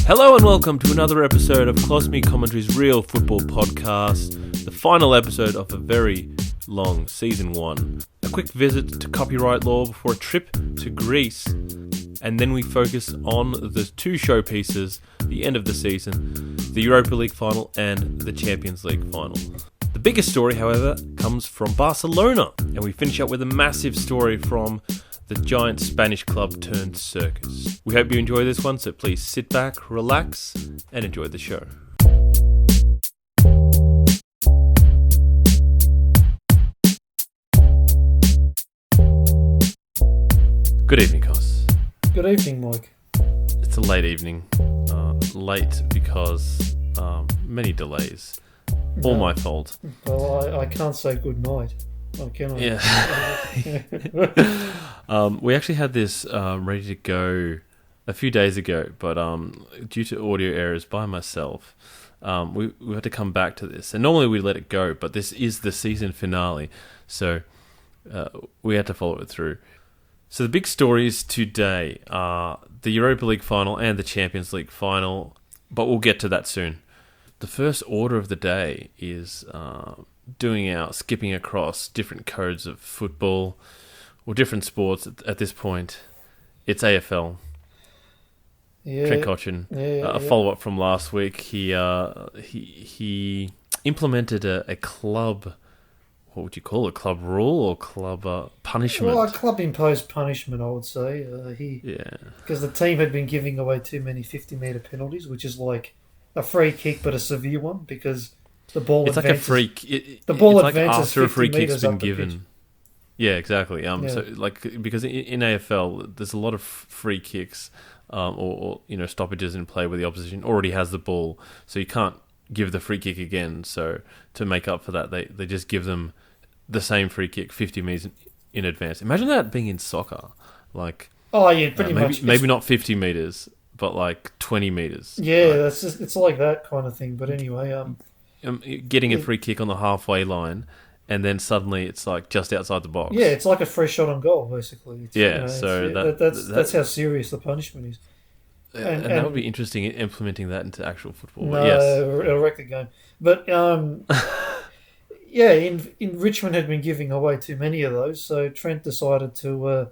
Hello and welcome to another episode of Cosmic Commentary's Real Football Podcast, the final episode of a very long Season 1. A quick visit to copyright law before a trip to Greece, and then we focus on the two showpieces, the end of the season, the Europa League final and the Champions League final. The biggest story, however, comes from Barcelona, and we finish up with a massive story from the giant Spanish club turned circus. We hope you enjoy this one, so please sit back, relax, and enjoy the show. Good evening, Cos. Good evening, Mike. It's a late evening. Late because many delays. All my fault. Well, I can't say good night. I cannot. Yeah. We actually had this ready to go a few days ago, but due to audio errors by myself, we had to come back to this. And normally we let it go, but this is the season finale, so we had to follow it through. So the big stories today are the Europa League final and the Champions League final, but we'll get to that soon. The first order of the day is skipping across different codes of football or different sports at this point. It's AFL. Yeah. Trent Coutinho, a follow-up from last week. He implemented a club, what would you call it, club rule or club punishment? Well, a club-imposed punishment, I would say. Because the team had been giving away too many 50-metre penalties, which is like a free kick but a severe one, because the ball it's advances. Like a free. The ball it's advances like after a free 50 kick's been up the given. pitch. Yeah, exactly. So like because in AFL there's a lot of free kicks, or stoppages in play where the opposition already has the ball, so you can't give the free kick again. So to make up for that, they just give them the same free kick 50 metres in advance. Imagine that being in soccer, like pretty much. Maybe not 50 metres, but like 20 metres. Yeah, right? it's like that kind of thing. But anyway, getting a free kick on the halfway line, and then suddenly it's like just outside the box. Yeah, it's like a fresh shot on goal, basically. That's how serious the punishment is. And that would be interesting, implementing that into actual football. No, yes. It'll wreck the game. But in Richmond had been giving away too many of those, so Trent decided to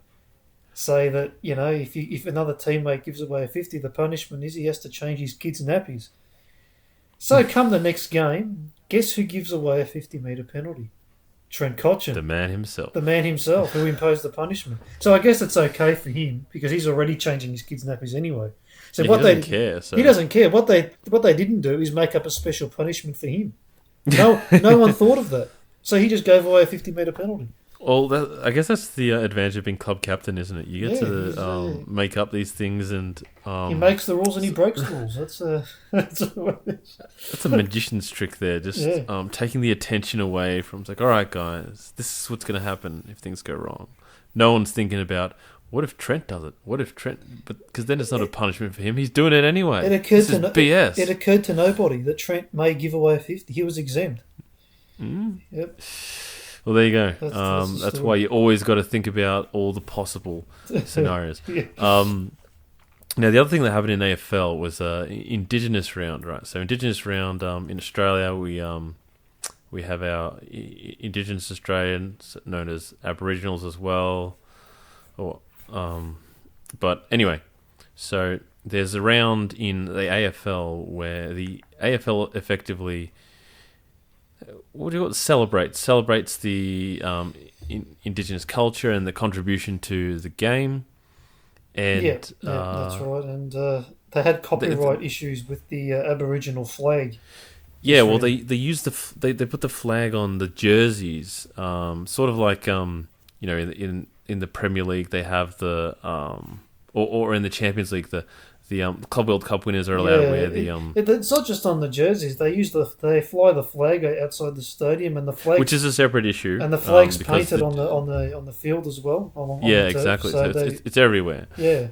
say that if another teammate gives away a 50, the punishment is he has to change his kids' nappies. So come the next game, guess who gives away a 50-metre penalty? Trent Coutinho. The man himself. The man himself who imposed the punishment. So I guess it's okay for him because he's already changing his kids' nappies anyway. So he doesn't care. So. He doesn't care. What they didn't do is make up a special punishment for him. No one thought of that. So he just gave away a 50-metre penalty. Well, I guess that's the advantage of being club captain, isn't it? You get to make up these things, and he makes the rules and he breaks the rules. That's a magician's trick there. Just taking the attention away from. It's like, all right, guys, this is what's going to happen if things go wrong. No one's thinking about what if Trent does it. What if Trent? Because then it's not a punishment for him. He's doing it anyway. BS. It occurred to nobody that Trent may give away a 50. He was exempt. Yep. Well, there you go. That's why you always got to think about all the possible scenarios. Now, the other thing that happened in AFL was Indigenous Round, right? So, Indigenous Round in Australia, we have our Indigenous Australians known as Aboriginals as well. But anyway, so there's a round in the AFL where the AFL effectively celebrates the Indigenous culture and the contribution to the game. And that's right. And they had copyright issues with the Aboriginal flag. Yeah, well, they used they put the flag on the jerseys, sort of like in the Premier League they have the or in the Champions League the Club World Cup winners are allowed to wear the It's not just on the jerseys. They fly the flag outside the stadium, and the flag, which is a separate issue, and the flag's painted on the field as well. Exactly. So it's everywhere. Yeah.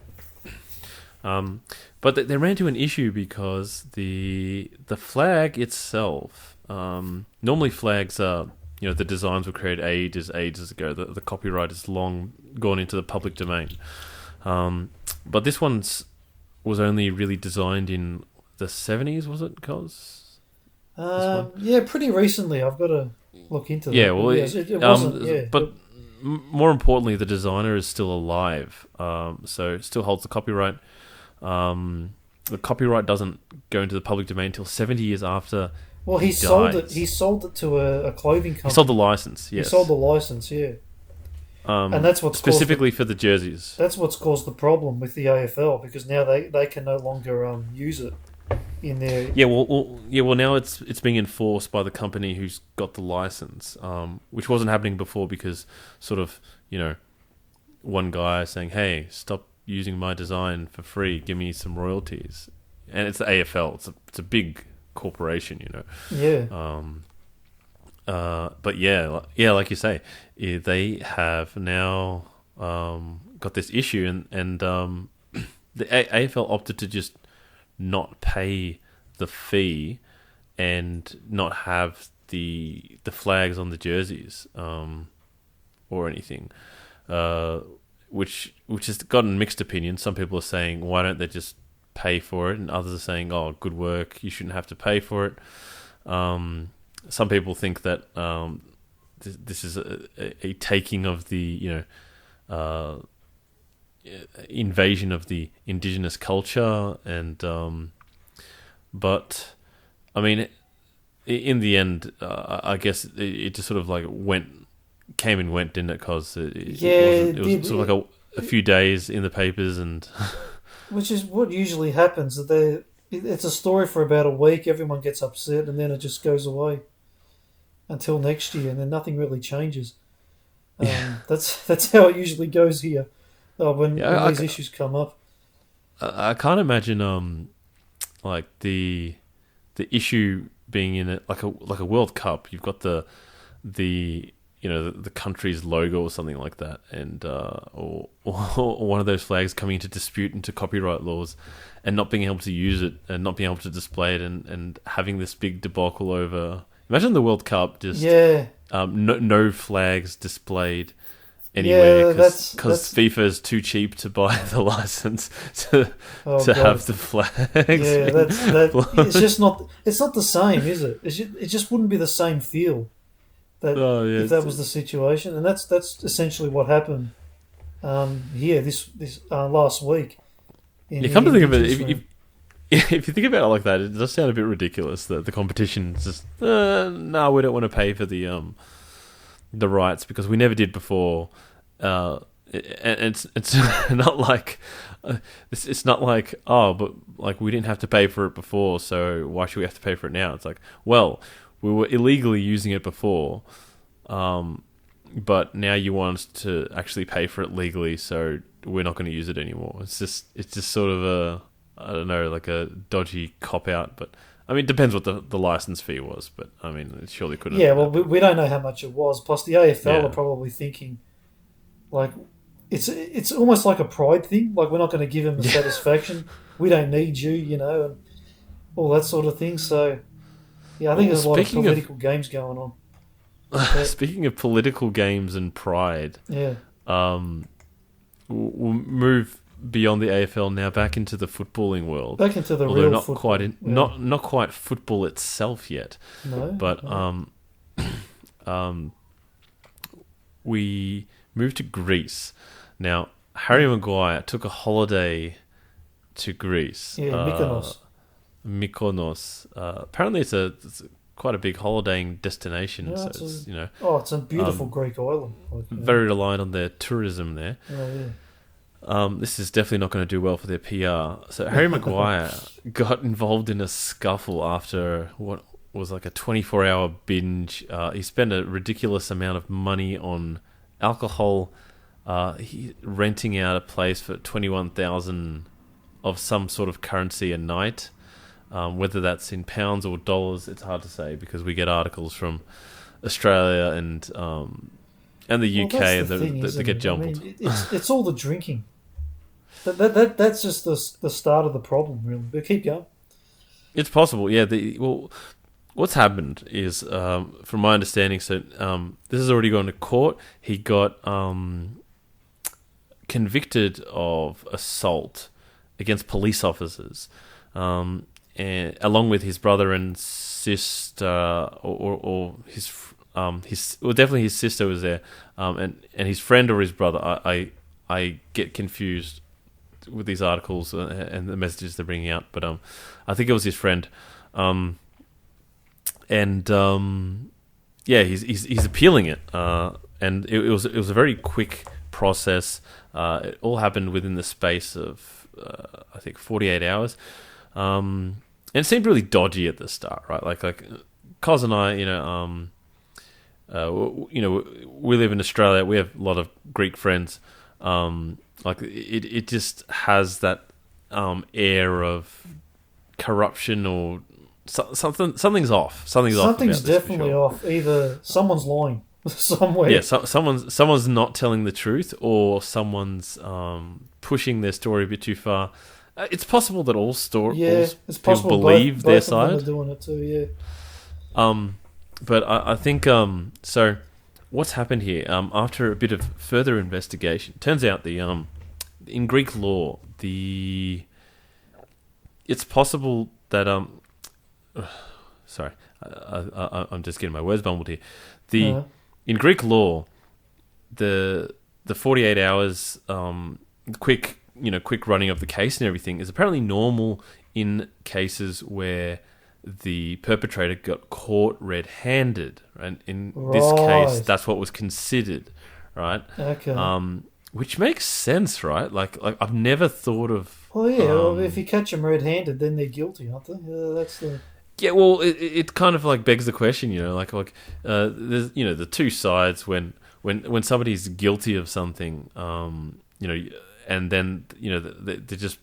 But they ran into an issue because the flag itself. Normally, flags are the designs were created ages ago. The copyright is long gone into the public domain. But this one's was only really designed in the 70s, was it, Cos? Yeah, pretty recently. I've got to look into that. Yeah, well, it wasn't. Yeah, but more importantly, the designer is still alive, so it still holds the copyright. The copyright doesn't go into the public domain until 70 years after. well, he sold it. He sold it to a clothing company. He sold the license. Yes, He sold the license. Yeah, and that's what's specifically for the jerseys. That's what's caused the problem with the AFL because now they can no longer use it in their. Yeah, well, now it's being enforced by the company who's got the license, which wasn't happening before because sort of one guy saying, "Hey, stop using my design for free, give me some royalties," and it's the AFL. It's a big corporation, Yeah. But yeah, like you say, they have now got this issue, and the AFL opted to just not pay the fee and not have the flags on the jerseys or anything, which has gotten mixed opinions. Some people are saying, why don't they just pay for it? And others are saying, oh, good work, you shouldn't have to pay for it. Some people think that this is a taking of the invasion of the indigenous culture, and but I mean, in the end, I guess it just sort of like came and went, didn't it? Because it was sort of like a few days in the papers, and which is what usually happens. It's a story for about a week. Everyone gets upset, and then it just goes away until next year, and then nothing really changes. That's how it usually goes here. When these issues come up, I can't imagine like the issue being in it like a World Cup. You've got the country's logo or something like that, and or one of those flags coming into dispute into copyright laws, and not being able to use it and not being able to display it, and having this big debacle over. Imagine the World Cup just no flags displayed anywhere because FIFA is too cheap to buy the license to have the flags. Yeah, it's just not. It's not the same, is it? It just wouldn't be the same feel. If that was the situation, and that's essentially what happened here this last week. Come to think of it, if you think about it like that, it does sound a bit ridiculous that the competition's just no, we don't want to pay for the rights because we never did before, and it's not like it's not like but like we didn't have to pay for it before, so why should we have to pay for it now? It's like, well, we were illegally using it before, but now you want us to actually pay for it legally, so we're not going to use it anymore. It's just sort of I don't know, like a dodgy cop out, but I mean, it depends what the license fee was, but I mean, it surely could have. Yeah, well, we don't know how much it was. Plus, the AFL are probably thinking, like, it's almost like a pride thing. Like, we're not going to give them the satisfaction. We don't need you, and all that sort of thing. So, yeah, I think there's a lot of political games going on. Speaking of political games and pride, we'll move beyond the AFL now back into the footballing world. Back into the real football. Not quite football itself yet. No. But we moved to Greece. Now, Haryy MaGuire took a holiday to Greece. Yeah, Mykonos. Mykonos. Apparently, it's quite a big holidaying destination. Yeah, so it's a beautiful Greek island. Very reliant on their tourism there. Oh yeah. This is definitely not going to do well for their PR. So Haryy MaGuire got involved in a scuffle after what was like a 24-hour binge. He spent a ridiculous amount of money on alcohol. He renting out a place for 21,000 of some sort of currency a night. Whether that's in pounds or dollars, it's hard to say because we get articles from Australia and the UK, and they get jumbled. I mean, it's all the drinking. That's just the start of the problem, really. But keep going. It's possible, yeah. What's happened is, from my understanding, so this has already gone to court. He got convicted of assault against police officers, and along with his brother and sister, or his well, definitely his sister was there, and his friend or his brother. I get confused with these articles and the messages they're bringing out, but I think it was his friend, he's appealing it, and it was a very quick process. It all happened within the space of I think 48 hours, and it seemed really dodgy at the start, right? Like Cos and I, we live in Australia. We have a lot of Greek friends. It just has that air of corruption or something's off. Something's definitely off. Either someone's lying somewhere. Yeah, someone's not telling the truth, or someone's pushing their story a bit too far. It's possible that all it's possible people believe their both side. Of them are doing it too. Yeah. But I think so. What's happened here? After a bit of further investigation, turns out in Greek law, it's possible that sorry, I'm just getting my words bumbled here. In Greek law, the 48 hours quick running of the case and everything is apparently normal in cases where the perpetrator got caught red-handed, and in this case, that's what was considered, right? Okay. Which makes sense, right? Like I've never thought of. Well, yeah. Well, if you catch them red-handed, then they're guilty, aren't they? That's the. Yeah, well, it kind of like begs the question, there's the two sides when somebody's guilty of something, and then they're just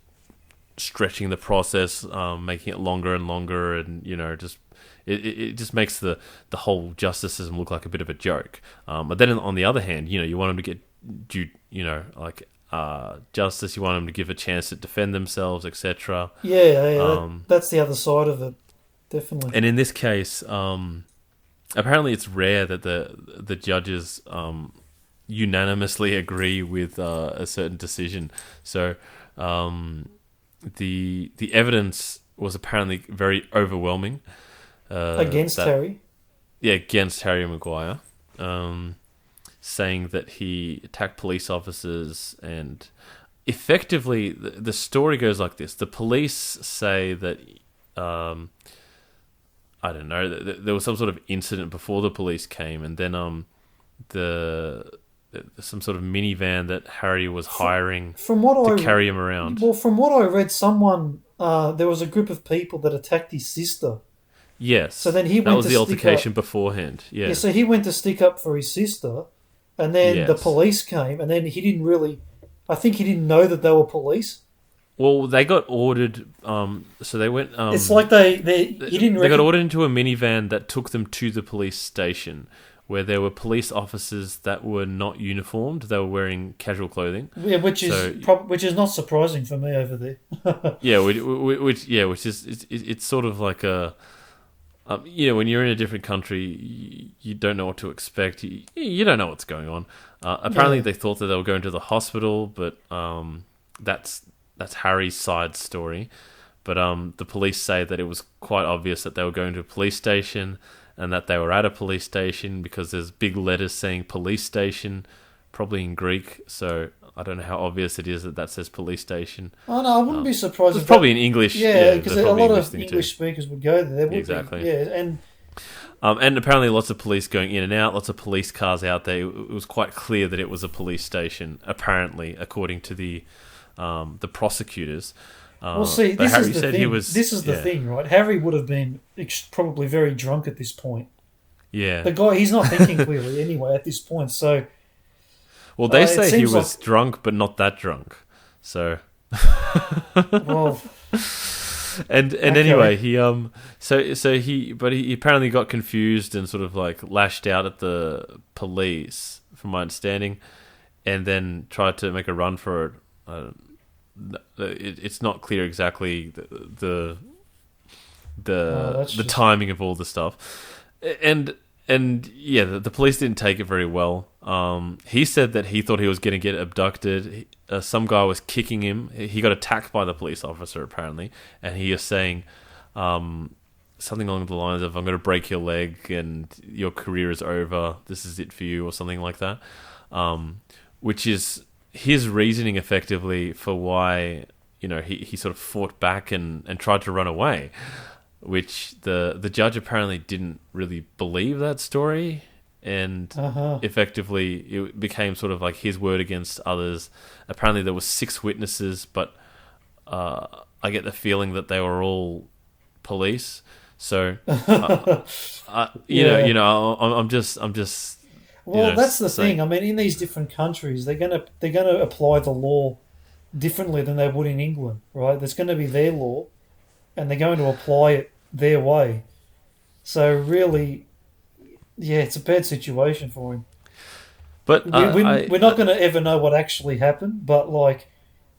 stretching the process, making it longer and longer, and just it just makes the whole justice system look like a bit of a joke. But then on the other hand, you want them to get justice. You want them to give a chance to defend themselves, etc. Yeah, that's the other side of it, definitely. And in this case, apparently it's rare that the judges unanimously agree with a certain decision. So the evidence was apparently very overwhelming against Haryy. Yeah, against Haryy MaGuire, saying that he attacked police officers, and effectively the story goes like this: the police say that I don't know, there was some sort of incident before the police came, and then some sort of minivan that Haryy was hiring to carry him around. Well, from what I read, there was a group of people that attacked his sister. Yes. So then that was the altercation beforehand. Yeah. Yeah. So he went to stick up for his sister, and then the police came, and then I think he didn't know that they were police. Well, they got ordered. So they went. It's like he didn't. They got ordered into a minivan that took them to the police station, where there were police officers that were not uniformed. They were wearing casual clothing. Yeah, which is not surprising for me over there. Yeah, which is it's sort of like a. When you're in a different country, you don't know what to expect. You don't know what's going on. Apparently, they thought that they were going to the hospital, but that's Harry's side story. But the police say that it was quite obvious that they were going to a police station, and that they were at a police station because there's big letters saying police station, probably in Greek. So I don't know how obvious it is that says police station. Oh no, I wouldn't be surprised. It's probably in English. Yeah, because a lot of English speakers would go there. Exactly. And apparently lots of police going in and out, lots of police cars out there. It was quite clear that it was a police station, apparently, according to the prosecutors. Well, see, this is the thing. This is the thing, right? Haryy would have been probably very drunk at this point. Yeah. The guy, he's not thinking clearly anyway at this point, so... Well, they say he was drunk, but not that drunk. So... Well... And anyway, he apparently got confused and sort of like lashed out at the police, from my understanding, and then tried to make a run for it. It's not clear exactly the timing of all the stuff, and yeah, the police didn't take it very well. He said that he thought he was going to get abducted. Some guy was kicking him. He got attacked by the police officer, apparently, and he is saying something along the lines of, "I'm going to break your leg and your career is over. This is it for you," or something like that, which is his reasoning effectively for why, you know, he sort of fought back and tried to run away, which the judge apparently didn't really believe that story, and effectively it became sort of like his word against others. Apparently there were 6 witnesses, but I get the feeling that they were all police. So you know, I'm just. Well, you know, that's the thing. I mean, in these different countries, they're gonna apply the law differently than they would in England, right? There's going to be their law, and they're going to apply it their way. So really, yeah, it's a bad situation for him. But we're not going to ever know what actually happened, but like...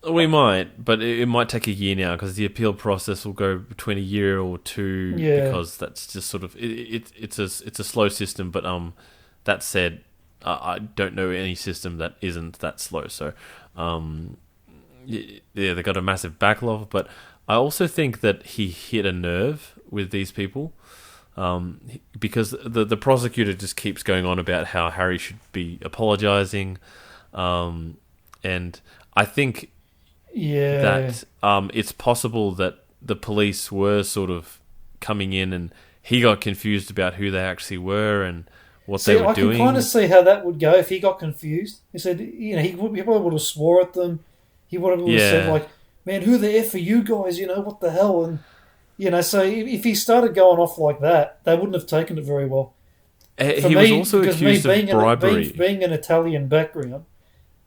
We might, but it might take a year now because the appeal process will go between a year or 2 because that's just sort of... It's a slow system, but that said, I don't know any system that isn't that slow, so... yeah, they got a massive backlog, but I also think that he hit a nerve with these people, because the prosecutor just keeps going on about how Haryy should be apologising, and I think that it's possible that the police were sort of coming in and he got confused about who they actually were and what they were doing. I can kind of see how that would go if he got confused. He said, you know, he probably would have swore at them. He would have said, like, man, who the F are you guys? You know, what the hell? And, you know, so if he started going off like that, they wouldn't have taken it very well. He was also accused of bribery. Being an Italian background,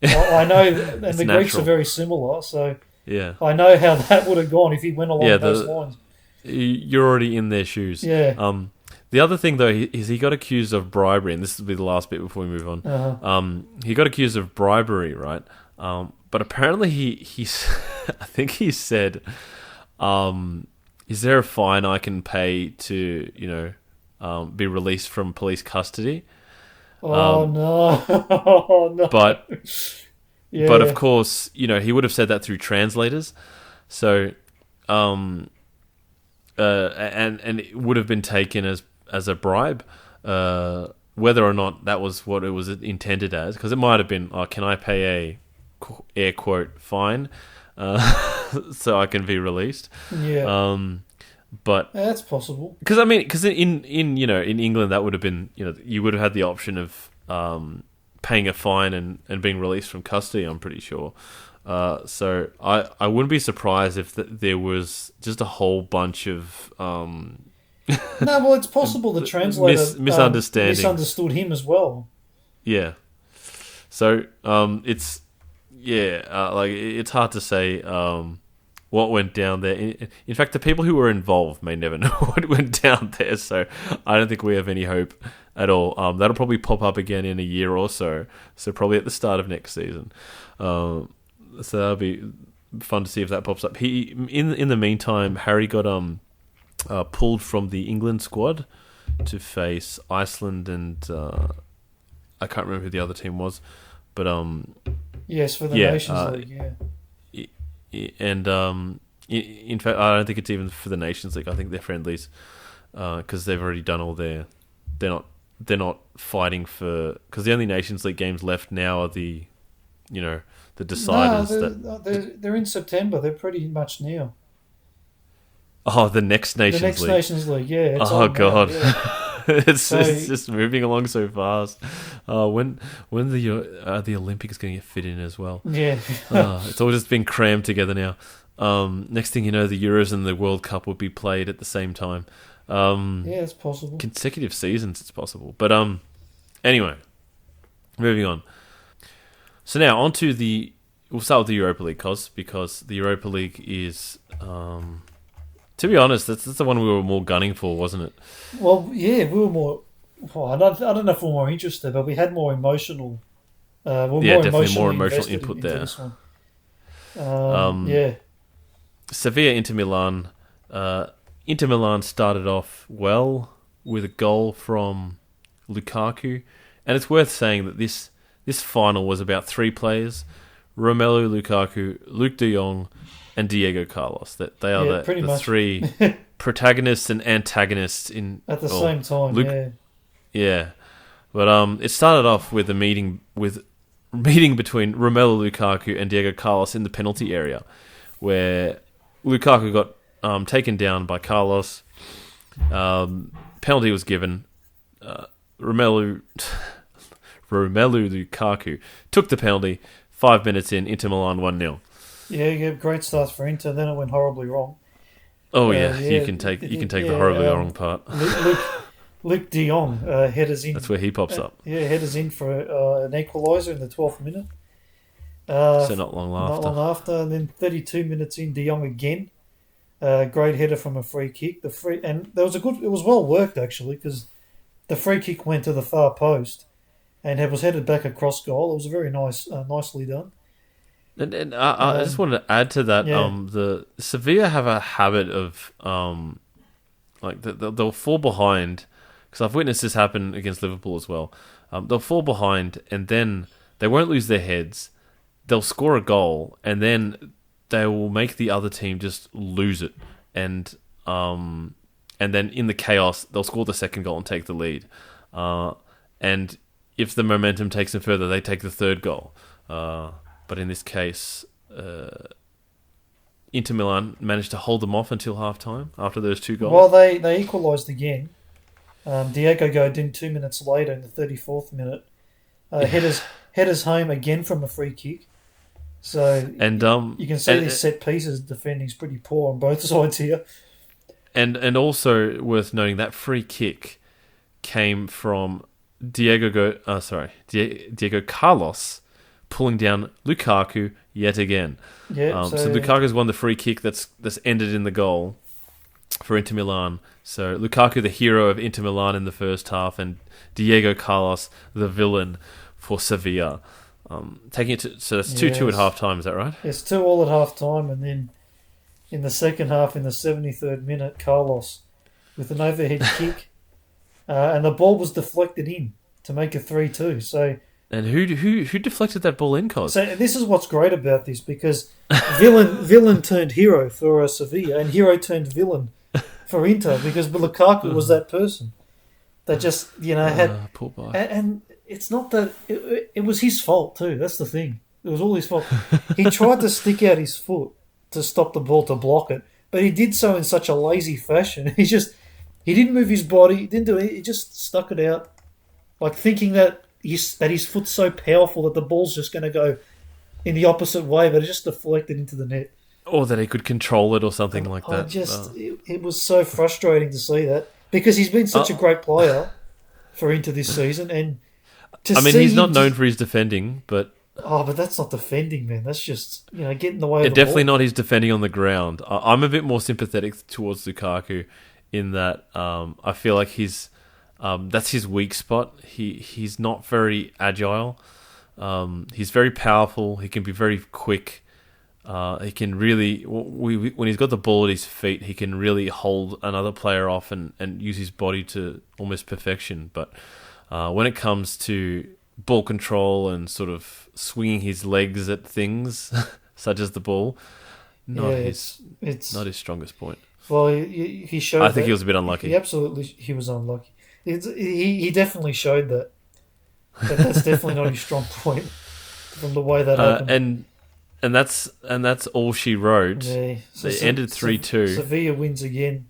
I know, and the natural. Greeks are very similar, so yeah, I know how that would have gone if he went along those lines. You're already in their shoes. Yeah. The other thing, though, is he got accused of bribery, and this will be the last bit before we move on. He got accused of bribery, right? But apparently he I think he said, is there a fine I can pay to, you know, be released from police custody? No. Oh, no. But of course, you know, he would have said that through translators. So, and it would have been taken as a bribe, whether or not that was what it was intended as, because it might have been, can I pay a air quote fine so I can be released? Yeah. But that's possible. Because in you know, in England that would have been, you know, you would have had the option of paying a fine and being released from custody, I'm pretty sure. So I wouldn't be surprised if there was just a whole bunch of no, well, it's possible the translator misunderstood him as well. Yeah. So it's like it's hard to say what went down there. In fact, the people who were involved may never know what went down there, so I don't think we have any hope at all. That'll probably pop up again in a year or so probably at the start of next season. So that'll be fun to see if that pops up. In the meantime, Haryy got pulled from the England squad to face Iceland and I can't remember who the other team was, but yes, for the Nations League, yeah. And in fact, I don't think it's even for the Nations League. I think they're friendlies because they've already done all their. They're not fighting for, because the only Nations League games left now are the, you know, the deciders. They're in September. They're pretty much now. Oh, the next Nations League. Nations League, yeah. Oh God, yeah. it's just moving along so fast. When the Olympics going to get fit in as well? Yeah. It's all just been crammed together now. Next thing you know, the Euros and the World Cup will be played at the same time. Yeah, it's possible. Consecutive seasons, it's possible. But anyway, moving on. So now on to we'll start with the Europa League, because the Europa League is, to be honest, that's the one we were more gunning for, wasn't it? Well, yeah, we were more. Well, I don't know if we were more interested, but we had more emotional. Definitely more emotional input there. This one. Yeah. Sevilla, Inter Milan. Inter Milan started off well with a goal from Lukaku, and it's worth saying that this final was about 3 players: Romelu Lukaku, Luke De Jong, and Diego Carlos. That they are the 3 protagonists and antagonists in at the same time. Yeah, but it started off with a meeting between Romelu Lukaku and Diego Carlos in the penalty area, where Lukaku got taken down by Carlos. Penalty was given. Romelu Lukaku took the penalty. 5 minutes in, Inter Milan 1-0. Yeah, great start for Inter. Then it went horribly wrong. Oh you can take the horribly wrong part. Luke De Jong headers in. That's where he pops up. Yeah, headers in for an equaliser in the 12th minute. So not long after. And then 32 minutes in, De Jong again. Great header from a free kick. It was well worked actually, because the free kick went to the far post, and it was headed back across goal. It was very nicely done. And I just wanted to add to that. The Sevilla have a habit of they'll fall behind, because I've witnessed this happen against Liverpool as well. They'll fall behind, and then they won't lose their heads. They'll score a goal, and then they will make the other team just lose it, and then in the chaos they'll score the second goal and take the lead. And if the momentum takes them further, they take the third goal. But in this case, Inter Milan managed to hold them off until half-time after those 2 goals. Well, they equalised again. Diego goed in 2 minutes later in the 34th minute. Headers home again from a free kick. So you can see these set pieces defending's pretty poor on both sides here. And also worth noting, that free kick came from Diego Carlos pulling down Lukaku yet again. Yeah, so Lukaku's won the free kick that's ended in the goal for Inter Milan. So Lukaku, the hero of Inter Milan in the first half, and Diego Carlos, the villain for Sevilla. Taking it to, so it's 2-2 at half time, is that right? It's 2 all at half time, and then in the second half, in the 73rd minute, Carlos with an overhead kick, and the ball was deflected in to make it 3-2. So, and who deflected that ball in, Cos? So this is what's great about this, because villain turned hero for Sevilla, and hero turned villain for Inter, because Lukaku was that person that just had poor boy. And it's not that it was his fault too. That's the thing. It was all his fault. He tried to stick out his foot to stop the ball, to block it, but he did so in such a lazy fashion. He didn't move his body. He didn't do it. He just stuck it out, like thinking that his foot's so powerful that the ball's just going to go in the opposite way, but it just deflected into the net. Or that he could control it or something like that. It was so frustrating to see that, because he's been such a great player for Inter this season, and he's not known for his defending, but... Oh, but that's not defending, man. That's just, getting in the way of the definitely ball. Not his defending on the ground. I'm a bit more sympathetic towards Lukaku in that I feel like that's his weak spot. He's not very agile. He's very powerful. He can be very quick. He can really, when he's got the ball at his feet, he can really hold another player off and use his body to almost perfection. But when it comes to ball control and sort of swinging his legs at things, such as the ball, not his strongest point. Well, he showed. I think he was a bit unlucky. He was unlucky. He definitely showed that. But that's definitely not his strong point from the way that happened. And that's all she wrote. Yeah. So they ended 3-2. Sevilla wins again.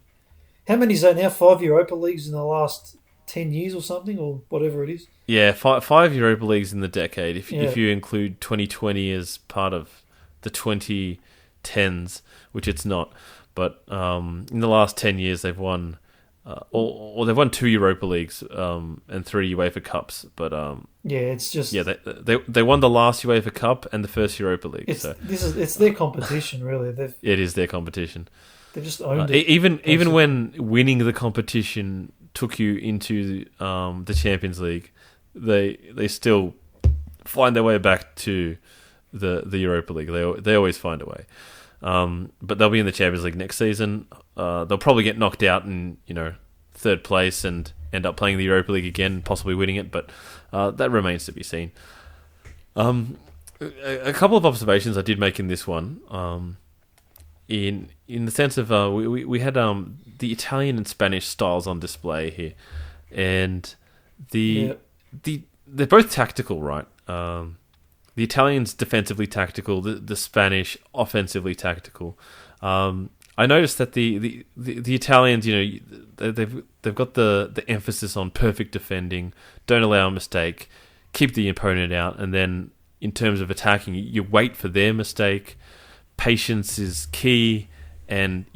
How many is that now? 5 Europa Leagues in the last 10 years or something, or whatever it is? Yeah, five Europa Leagues in the decade, if you include 2020 as part of the 2010s, which it's not. But in the last 10 years, they've won... or they've won 2 Europa Leagues and 3 UEFA Cups, but it's just they won the last UEFA Cup and the first Europa League. It's their competition, really. It is their competition. They just owned it. Even when winning the competition took you into the Champions League, they still find their way back to the Europa League. They always find a way. But they'll be in the Champions League next season. They'll probably get knocked out in third place and end up playing the Europa League again, possibly winning it, but that remains to be seen. A couple of observations I did make in this one, in the sense of we had the Italian and Spanish styles on display here, and they're both tactical, right? The Italians defensively tactical, the Spanish offensively tactical. I noticed that the Italians, they've got the emphasis on perfect defending, don't allow a mistake, keep the opponent out, and then in terms of attacking, you wait for their mistake. Patience is key, and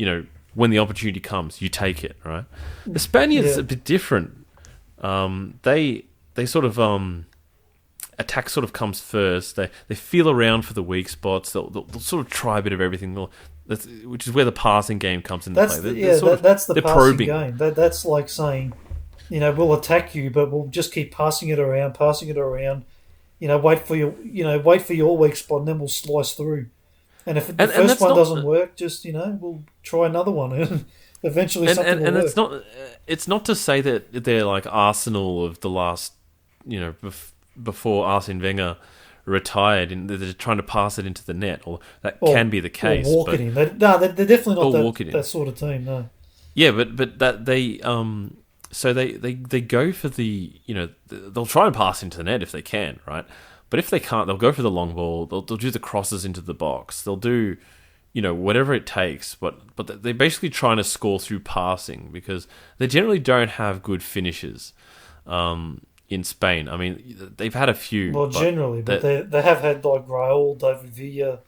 when the opportunity comes, you take it. Right? The Spaniards are a bit different. They sort of attack sort of comes first. They feel around for the weak spots. They'll sort of try a bit of everything. Which is where the passing game comes into play. That's the passing probing. game. That's like saying, we'll attack you, but we'll just keep passing it around. Wait for your weak spot, and then we'll slice through. And if the first one doesn't work, just we'll try another one, and eventually something will work. It's not to say that they're like Arsenal of the last, before Arsene Wenger retired, and they're trying to pass it into the net, or that can be the case. Or walk it in. They're definitely not that sort of team. No. Yeah, but that they so they go for the they'll try and pass into the net if they can, right? But if they can't, they'll go for the long ball. They'll do the crosses into the box. They'll do whatever it takes. But they're basically trying to score through passing, because they generally don't have good finishes. In Spain, I mean, they've had a few. Well, generally, but they have had like Raul, David Villa,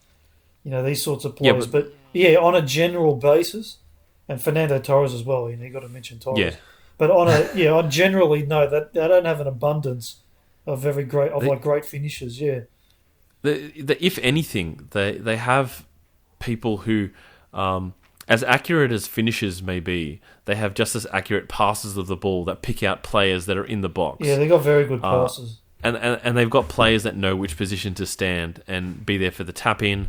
these sorts of players. But on a general basis, and Fernando Torres as well. You got to mention Torres. Yeah. But on generally, no, that they don't have an abundance of great finishes. Yeah. If anything, they have people who, as accurate as finishers may be, they have just as accurate passes of the ball that pick out players that are in the box. Yeah, they got very good passes. And they've got players that know which position to stand and be there for the tap-in,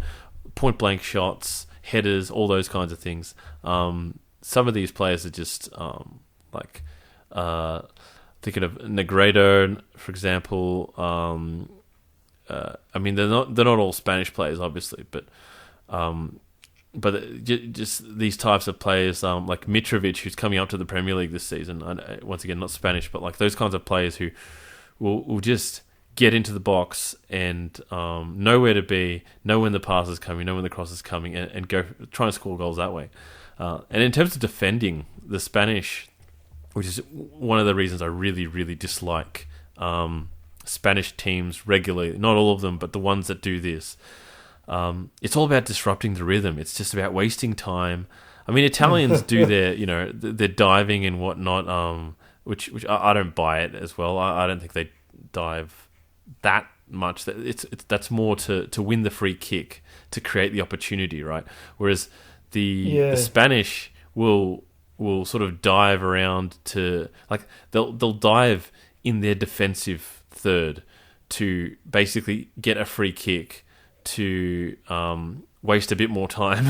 point-blank shots, headers, all those kinds of things. Some of these players are just thinking of Negredo, for example. I mean, they're not all Spanish players, obviously, but just these types of players, like Mitrovic, who's coming up to the Premier League this season. Once again, not Spanish, but like those kinds of players who will just get into the box and know where to be, know when the pass is coming, know when the cross is coming, and go try and score goals that way. And in terms of defending, the Spanish, which is one of the reasons I really, really dislike Spanish teams regularly, not all of them, but the ones that do this, it's all about disrupting the rhythm. It's just about wasting time. I mean, Italians do their diving and whatnot, which I don't buy it as well. I don't think they dive that much. That's more to win the free kick, to create the opportunity, right? Whereas the Spanish will sort of dive around to, like, they'll dive in their defensive third to basically get a free kick, to waste a bit more time,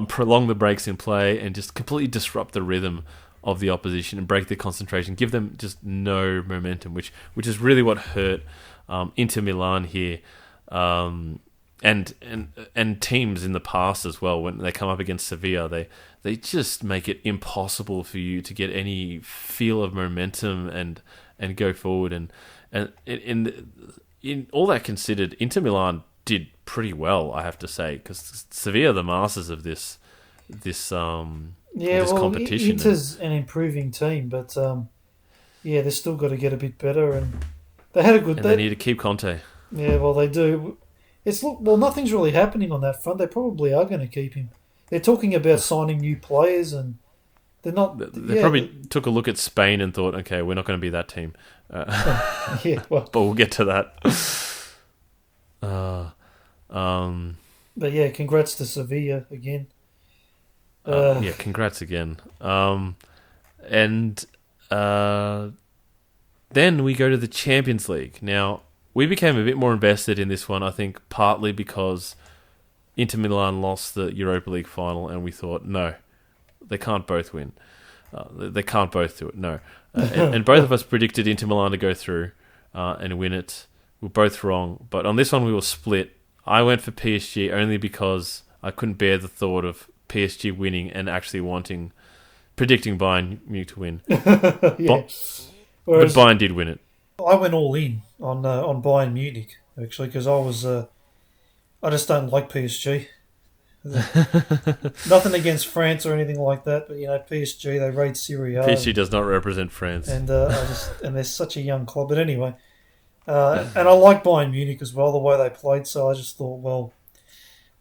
prolong the breaks in play, and just completely disrupt the rhythm of the opposition and break their concentration, give them just no momentum, which is really what hurt Inter Milan here, and teams in the past as well. When they come up against Sevilla, they just make it impossible for you to get any feel of momentum and go forward. And in all that considered, Inter Milan did pretty well, I have to say, because Sevilla are the masters of this competition. Inter's an improving team, but they've still got to get a bit better, and they had a good. They need to keep Conte. Yeah, well, they do. Nothing's really happening on that front. They probably are going to keep him. They're talking about signing new players, and they're not. They probably took a look at Spain and thought, okay, we're not going to be that team. But we'll get to that. But yeah, congrats to Sevilla again. Congrats again. And then we go to the Champions League. Now, we became a bit more invested in this one, I think, partly because Inter Milan lost the Europa League final, and we thought, no, they can't both win. They can't both do it. No, and both of us predicted Inter Milan to go through and win it. We were both wrong, but on this one we were split. I went for PSG only because I couldn't bear the thought of PSG winning and actually predicting Bayern Munich to win. Yeah. But Bayern did win it. I went all in on Bayern Munich actually because I just don't like PSG. Nothing against France or anything like that, but PSG, they raid Serie A. PSG does not represent France, and they're such a young club. But anyway, and I like Bayern Munich as well, the way they played. So I just thought, well,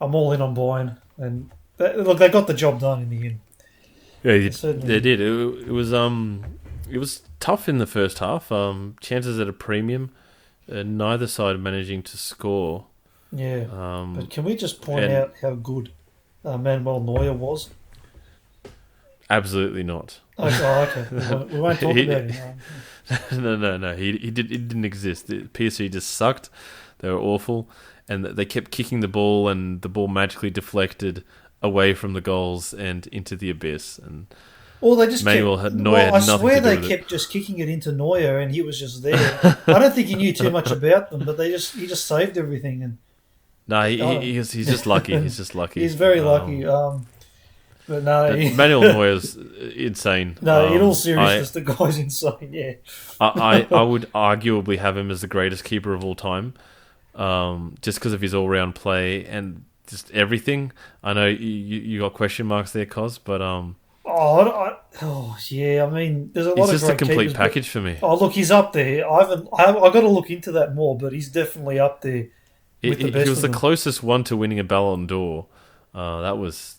I'm all in on Bayern, and they got the job done in the end. Yeah, they did. It was tough in the first half. Chances at a premium, neither side managing to score. Yeah, but can we just point out how good Manuel Neuer was? Absolutely not. Okay. We won't talk about him. No. He didn't exist. PSG just sucked. They were awful, and they kept kicking the ball, and the ball magically deflected away from the goals and into the abyss. And they just Neuer had nothing to do with it. I swear they kept just kicking it into Neuer, and he was just there. I don't think he knew too much about them, but he just saved everything. And no, he's just lucky. He's just lucky. He's very lucky. But no, Manuel Neuer's insane. No, in all seriousness, the guy's insane. Yeah, I would arguably have him as the greatest keeper of all time, just because of his all-round play and just everything. I know you got question marks there, Cos, but yeah. I mean, there's a lot he's of just great a complete keepers, package for me. Oh, look, he's up there. I've got to look into that more, but he's definitely up there. He was the closest one to winning a Ballon d'Or. That was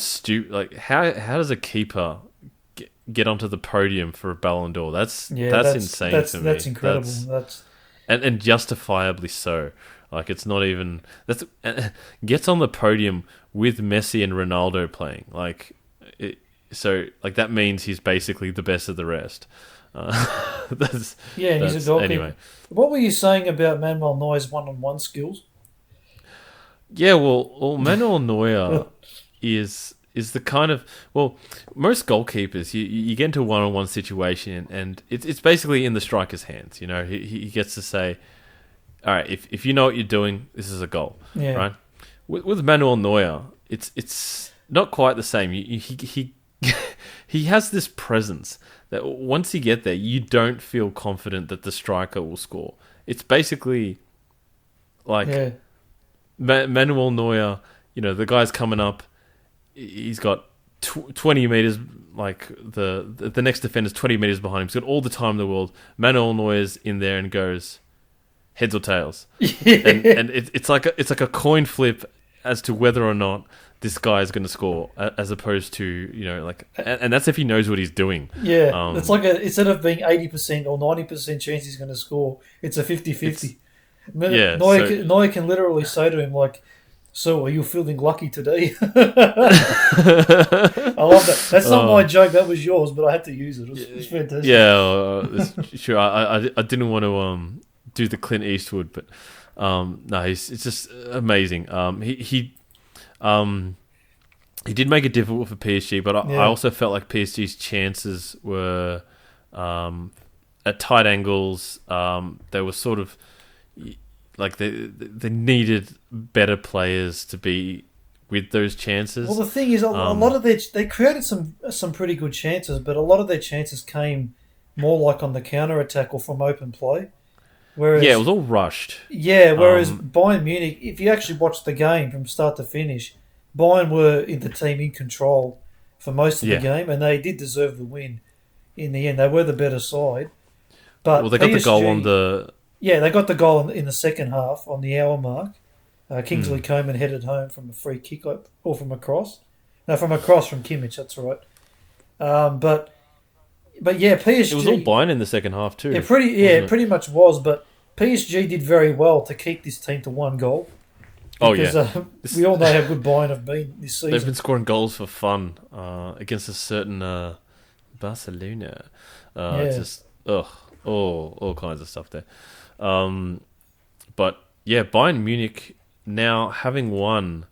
stupid. Like, how does a keeper get onto the podium for a Ballon d'Or? That's insane to me. That's incredible. And justifiably so. Like, it's not even gets on the podium with Messi and Ronaldo playing. That means he's basically the best of the rest. And he's a goalkeeper. Anyway. What were you saying about Manuel Neuer's one-on-one skills? Yeah, well, Manuel Neuer is the kind of most goalkeepers you get into a one-on-one situation and it's basically in the striker's hands. He gets to say, all right, if you know what you're doing, this is a goal. Yeah. Right. With Manuel Neuer, it's not quite the same. He has this presence that once you get there, you don't feel confident that the striker will score. It's basically like Manuel Neuer. The guy's coming up. He's got 20 meters. Like the next defender's 20 meters behind him. He's got all the time in the world. Manuel Neuer's in there and goes heads or tails. And it's like a coin flip as to whether or not this guy is going to score, as opposed to and that's if he knows what he's doing. Yeah, it's like instead of being 80% or 90% chance he's going to score, it's a 50-50. Neuer can literally say to him like, "So, are you feeling lucky today?" I love that. That's not my joke. That was yours, but I had to use it. It's fantastic. Yeah, sure. I didn't want to do the Clint Eastwood, but no, it's just amazing. He did make it difficult for PSG, but I also felt like PSG's chances were at tight angles. They were sort of like they needed better players to be with those chances. Well, the thing is, a lot of they created some pretty good chances, but a lot of their chances came more like on the counter attack or from open play. Whereas, it was all rushed. Yeah, whereas Bayern Munich, if you actually watch the game from start to finish, Bayern were in the team in control for most of the game, and they did deserve the win in the end. They were the better side. But they got the goal on the... Yeah, they got the goal in the second half on the hour mark. Kingsley Coman headed home from a free kick or from a cross. No, from a cross from Kimmich, that's right. But yeah, PSG... It was all Bayern in the second half too. It pretty much was, but PSG did very well to keep this team to one goal. Because, we all know how good Bayern have been this season. They've been scoring goals for fun against a certain Barcelona. All kinds of stuff there. But yeah, Bayern Munich now having won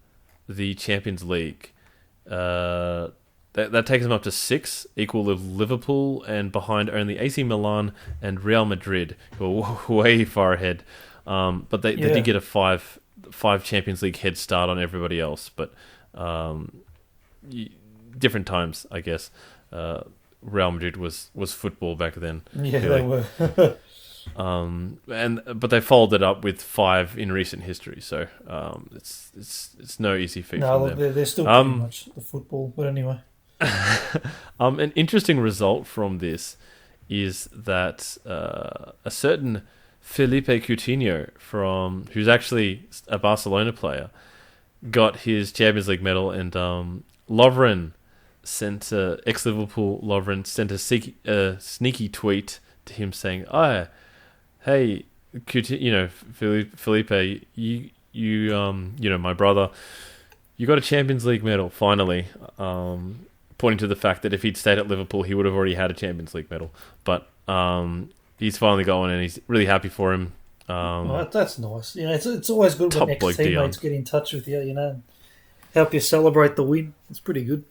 the Champions League, that takes them up to 6, equal of Liverpool, and behind only AC Milan and Real Madrid, who are way far ahead. But they did get a five Champions League head start on everybody else. But different times, I guess. Real Madrid was football back then. Yeah, really. they were. But they followed it up with 5 in recent history, so it's no easy feat for them. They're still pretty much the football, but anyway. An interesting result from this is that a certain Philippe Coutinho, who's actually a Barcelona player, got his Champions League medal, and Lovren ex-Liverpool Lovren sent a sneaky tweet to him saying, "Oh, hey, Felipe, you my brother, you got a Champions League medal finally." Pointing to the fact that if he'd stayed at Liverpool, he would have already had a Champions League medal. But he's finally got one, and he's really happy for him. Well, that's nice. It's always good when ex-teammates get in touch with you, and help you celebrate the win. It's pretty good.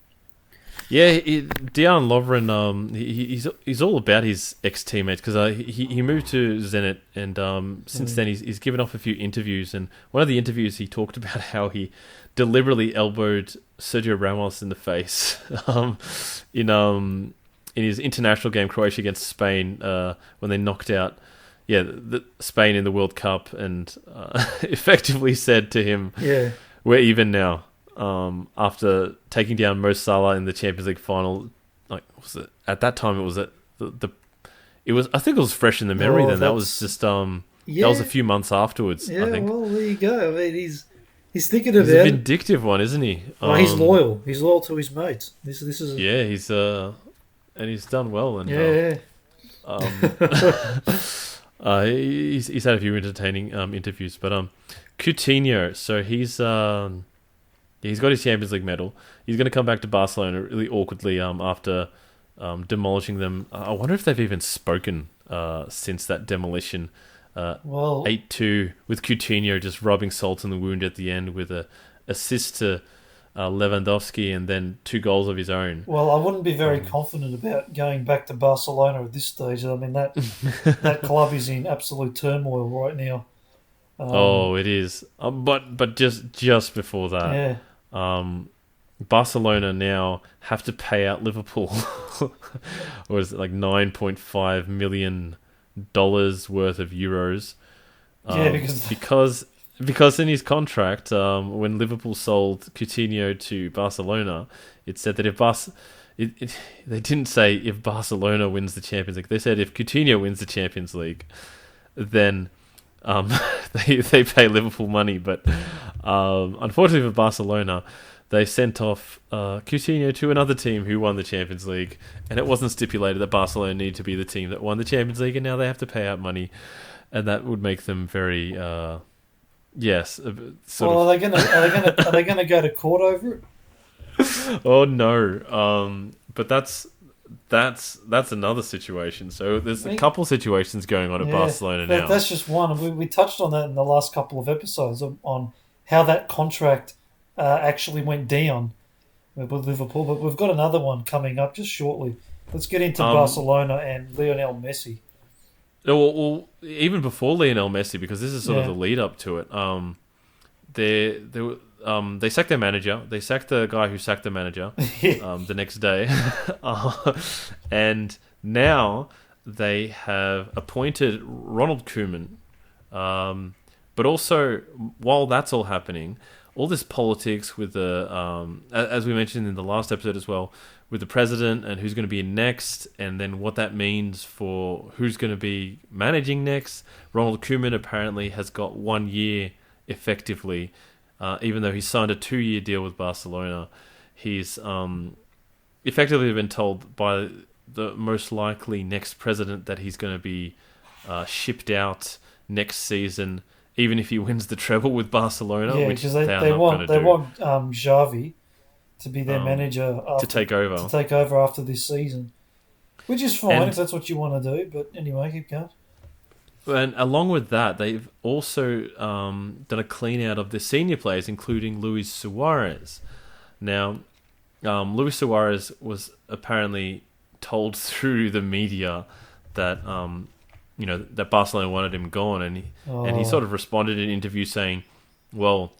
Yeah, Dejan Lovren, he's all about his ex-teammates, because he moved to Zenit, and since then he's given off a few interviews, and one of the interviews he talked about how he deliberately elbowed Sergio Ramos in the face in his international game, Croatia against Spain, when they knocked out Spain in the World Cup, and effectively said to him, "We're even now." After taking down Mo Salah in the Champions League final, at that time it was I think it was fresh in the memory. Then that was just that was a few months afterwards. Yeah, I think. Well, there you go. I mean, he's thinking about. He's a vindictive one, isn't he? He's loyal. He's loyal to his mates. This is. Yeah, he's and he's done well. And he's had a few entertaining interviews, but Coutinho. So he's got his Champions League medal. He's going to come back to Barcelona really awkwardly after demolishing them. I wonder if they've even spoken since that demolition. 8-2 with Coutinho just rubbing salt in the wound at the end with a assist to Lewandowski, and then 2 goals of his own. Well, I wouldn't be very confident about going back to Barcelona at this stage. I mean, that club is in absolute turmoil right now. It is. But just before that, Barcelona now have to pay out Liverpool, or is it like $9.5 million worth of euros? Because in his contract, when Liverpool sold Coutinho to Barcelona, it said that they didn't say if Barcelona wins the Champions League. They said if Coutinho wins the Champions League, then they pay Liverpool money. But unfortunately for Barcelona, they sent off Coutinho to another team who won the Champions League, and it wasn't stipulated that Barcelona needed to be the team that won the Champions League, and now they have to pay out money, and that would make them very are they going to go to court over it? Oh no! But that's another situation. So there's a couple situations going on at Barcelona now. That's just one. We touched on that in the last couple of episodes on how that contract actually went down with Liverpool. But we've got another one coming up just shortly. Let's get into Barcelona and Lionel Messi. Well, even before Lionel Messi, because this is sort of the lead up to it. They sacked their manager. They sacked the guy who sacked the manager the next day. And now they have appointed Ronald Koeman. But also, while that's all happening, all this politics with the, as we mentioned in the last episode as well, with the president and who's going to be next, and then what that means for who's going to be managing next. Ronald Koeman apparently has got 1 year effectively. Even though he signed a 2-year deal with Barcelona, he's effectively been told by the most likely next president that he's going to be shipped out next season, even if he wins the treble with Barcelona, which they want Xavi to be their manager to take over after this season, which is fine if that's what you want to do. But anyway, keep going. And along with that, they've also done a clean out of the senior players, including Luis Suarez. Now, Luis Suarez was apparently told through the media that that Barcelona wanted him gone, and he sort of responded in an interview saying, "Well,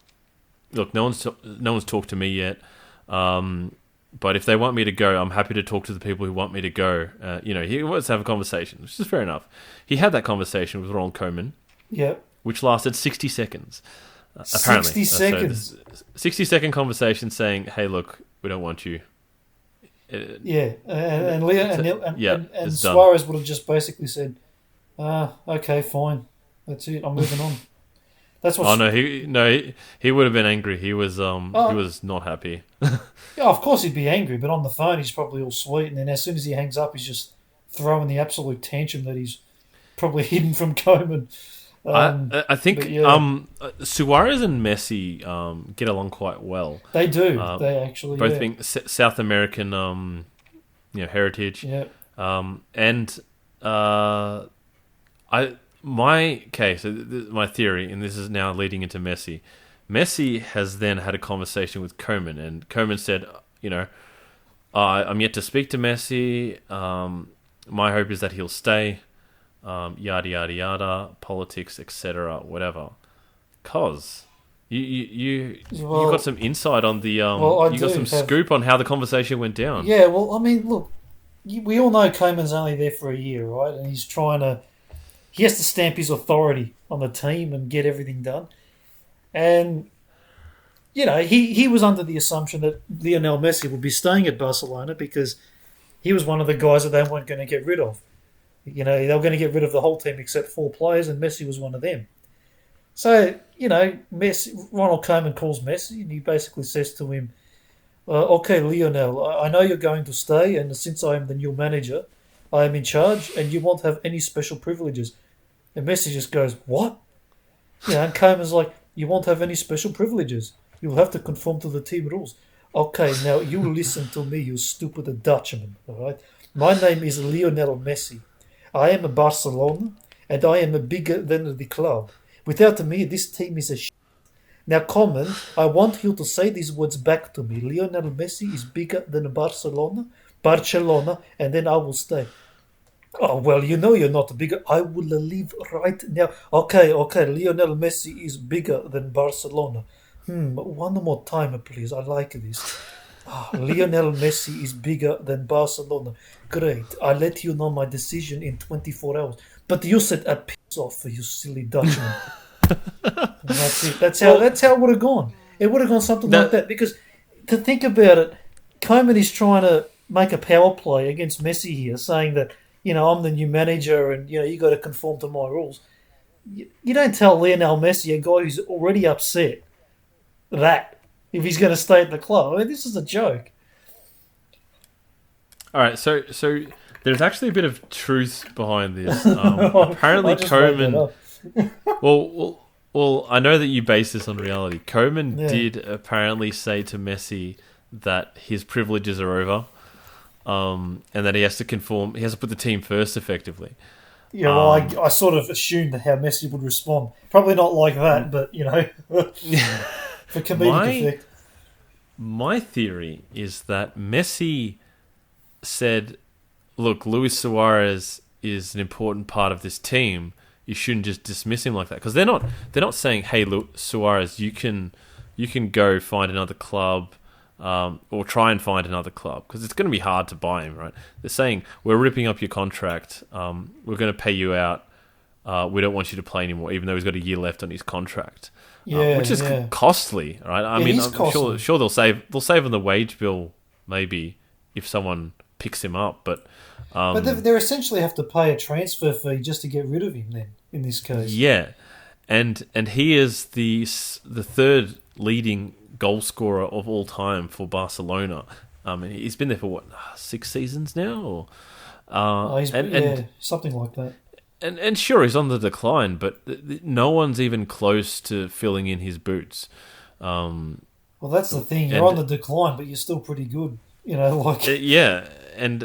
look, no one's talked to me yet, but if they want me to go, I'm happy to talk to the people who want me to go." He wants to have a conversation, which is fair enough. He had that conversation with Ronald Koeman, which lasted 60 seconds. Apparently, 60 seconds. 60-second conversation saying, "Hey, look, we don't want you." And it's Suarez would have just basically said, "Okay, fine, that's it. I'm moving on." That's what. He would have been angry. He was not happy. Yeah, of course he'd be angry, but on the phone he's probably all sweet, and then as soon as he hangs up, he's just throwing the absolute tantrum that he's probably hidden from Koeman. I think Suarez and Messi get along quite well. They do. They actually both being South American, heritage. Yeah. My case, my theory, and this is now leading into Messi. Messi has then had a conversation with Koeman, and Koeman said, I'm yet to speak to Messi. My hope is that he'll stay. Yada yada yada, politics, etc., whatever. Cause you got some insight on the you got some scoop on how the conversation went down. Yeah, well, I mean, look, we all know Koeman's only there for a year, right? And he has to stamp his authority on the team and get everything done. And he was under the assumption that Lionel Messi would be staying at Barcelona because he was one of the guys that they weren't going to get rid of. They were going to get rid of the whole team except 4 players, and Messi was one of them. So, Ronald Koeman calls Messi, and he basically says to him, "Okay, Lionel, I know you're going to stay, and since I am the new manager, I am in charge, and you won't have any special privileges." And Messi just goes, "What?" And Koeman's like, "You won't have any special privileges. You'll have to conform to the team rules." "Okay, now you listen to me, you stupid Dutchman, all right? My name is Lionel Messi. I am a Barcelona, and I am bigger than the club. Without me, this team is a shit. Now, Koeman, I want you to say these words back to me. Lionel Messi is bigger than Barcelona, and then I will stay." "Oh, well, you're not bigger. I will leave right now." Okay, Lionel Messi is bigger than Barcelona. One more time, please. I like this. Lionel Messi is bigger than Barcelona. Great. I'll let you know my decision in 24 hours. But you said a piss off, you silly Dutchman. That's it. That's how it would have gone. It would have gone something like that. Because to think about it, Koeman is trying to make a power play against Messi here, saying that, I'm the new manager and, you got to conform to my rules. You don't tell Lionel Messi, a guy who's already upset, that if he's going to stay at the club. I mean, this is a joke. All right, so there's actually a bit of truth behind this. Apparently, Koeman. Well, I know that you base this on reality. Koeman did apparently say to Messi that his privileges are over, and that he has to conform. He has to put the team first, effectively. Yeah, well, I sort of assumed how Messi would respond. Probably not like that, but for comedic effect. My theory is that Messi said, "Look, Luis Suarez is an important part of this team. You shouldn't just dismiss him like that." Because they're not saying, "Hey, Suarez, you can go find another club, or try and find another club," because it's going to be hard to buy him, right? They're saying, "We're ripping up your contract. We're going to pay you out. We don't want you to play anymore," even though he's got a year left on his contract. Which is costly, right? I mean, I'm sure they'll save on the wage bill, maybe, if someone picks him up, but they essentially have to pay a transfer fee just to get rid of him. Then, in this case, and he is the third leading goal scorer of all time for Barcelona. He's been there for 6 seasons now, or something like that. And sure, he's on the decline, but no one's even close to filling in his boots. Well, that's the thing. You're on the decline, but you're still pretty good. And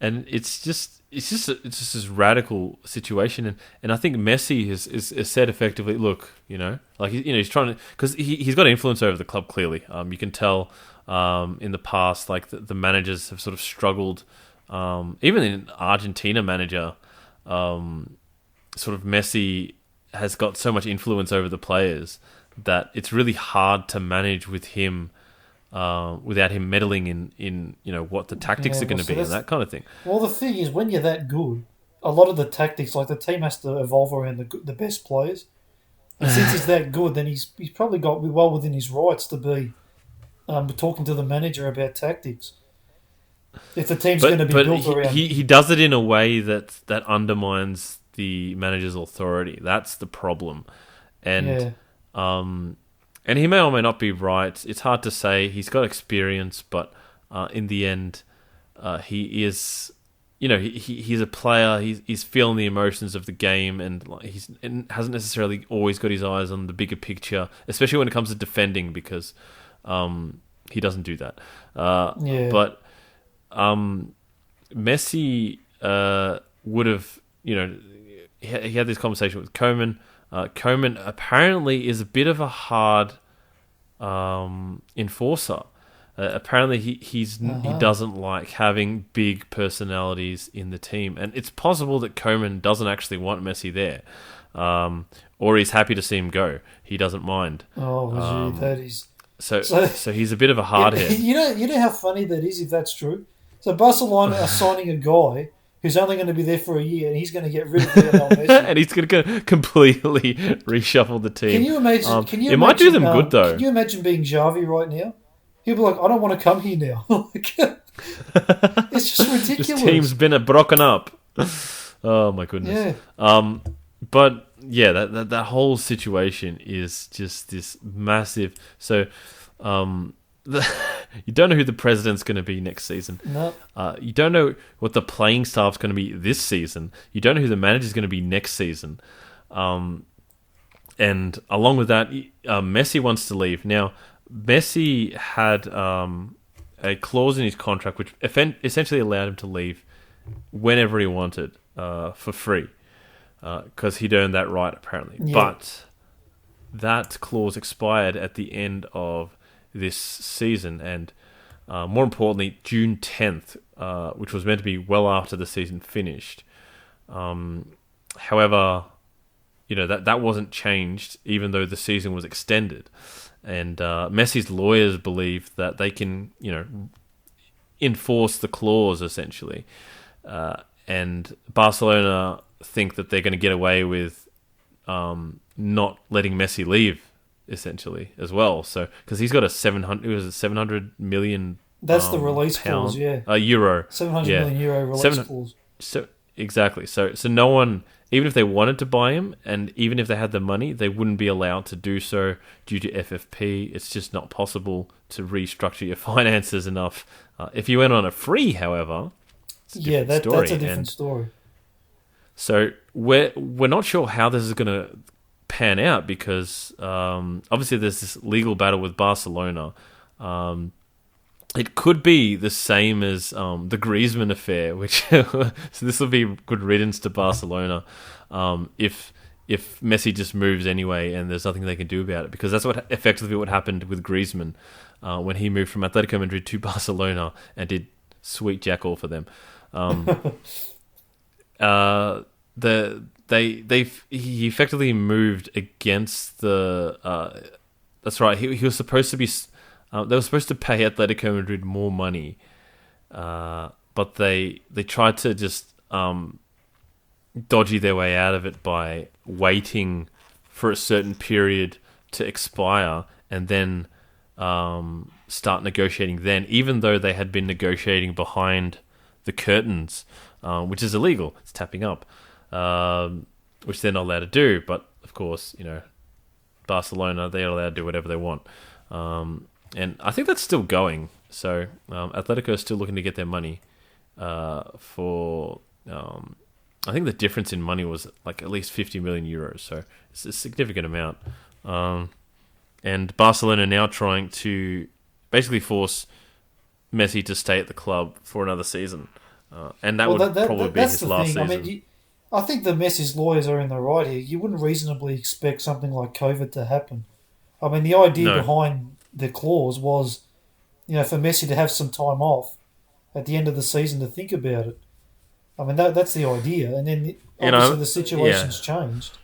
it's just this radical situation, and I think Messi has said effectively, look, he's trying to, because he's got influence over the club clearly. You can tell in the past. Like the managers have sort of struggled. Even in Argentina manager, sort of Messi has got so much influence over the players that it's really hard to manage with him without him meddling in what the tactics are going to be and that kind of thing. Well, the thing is, when you're that good, a lot of the tactics, like the team has to evolve around the best players. And since he's that good, then he's probably got well within his rights to be talking to the manager about tactics. If the team's going to be built around... He does it in a way that undermines the manager's authority. That's the problem. And and he may or may not be right. It's hard to say. He's got experience, but in the end, he is... he's a player. He's feeling the emotions of the game, and hasn't necessarily always got his eyes on the bigger picture, especially when it comes to defending, because he doesn't do that. But Messi would have, he had this conversation with Koeman. Koeman apparently is a bit of a hard enforcer. Apparently, he doesn't like having big personalities in the team, and it's possible that Koeman doesn't actually want Messi there, or he's happy to see him go. He doesn't mind. Oh, that is so he's a bit of a hardhead. You know how funny that is if that's true. So Barcelona are signing a guy who's only going to be there for a year, and he's going to get rid of Lionel Messi, and he's going to completely reshuffle the team. Can you imagine? It might do them good though. Can you imagine being Xavi right now? He'll be like, I don't want to come here now. It's just ridiculous. This team's been broken up. Oh my goodness. Yeah. But yeah, that whole situation is just this massive. So, you don't know who the president's going to be next season. No. You don't know what the playing staff's going to be this season. You don't know who the manager's going to be next season. And along with that, Messi wants to leave now. Messi had a clause in his contract which essentially allowed him to leave whenever he wanted for free, because he'd earned that right apparently. Yeah. But that clause expired at the end of this season, and more importantly, June 10th, which was meant to be well after the season finished. However, that wasn't changed, even though the season was extended. And Messi's lawyers believe that they can, enforce the clause essentially, and Barcelona think that they're going to get away with not letting Messi leave, essentially as well. So because he's got a 700 million. That's the release clause, yeah. Euro. 700 million euro release clause. So exactly. So no one, even if they wanted to buy him, and even if they had the money, they wouldn't be allowed to do so due to FFP. It's just not possible to restructure your finances enough. If you went on a free, however, it's a different story. That's a different story. So we're not sure how this is going to pan out, because obviously there's this legal battle with Barcelona. It could be the same as the Griezmann affair, which so this will be good riddance to Barcelona if Messi just moves anyway and there's nothing they can do about it, because that's effectively what happened with Griezmann when he moved from Atletico Madrid to Barcelona and did sweet jack all for them. He effectively moved against the. That's right. He was supposed to be. They were supposed to pay Atletico Madrid more money, but they tried to just dodgy their way out of it by waiting for a certain period to expire and then start negotiating then, even though they had been negotiating behind the curtains, which is illegal. It's tapping up, which they're not allowed to do. But of course, Barcelona, they're allowed to do whatever they want. And I think that's still going. So Atletico is still looking to get their money for... I think the difference in money was like at least 50 million euros. So it's a significant amount. And Barcelona now trying to basically force Messi to stay at the club for another season. And that would probably be his last season. I mean, I think the Messi's lawyers are in the right here. You wouldn't reasonably expect something like COVID to happen. I mean, the idea behind the clause was for Messi to have some time off at the end of the season to think about it. I mean, that's the idea. And then obviously the situation's changed.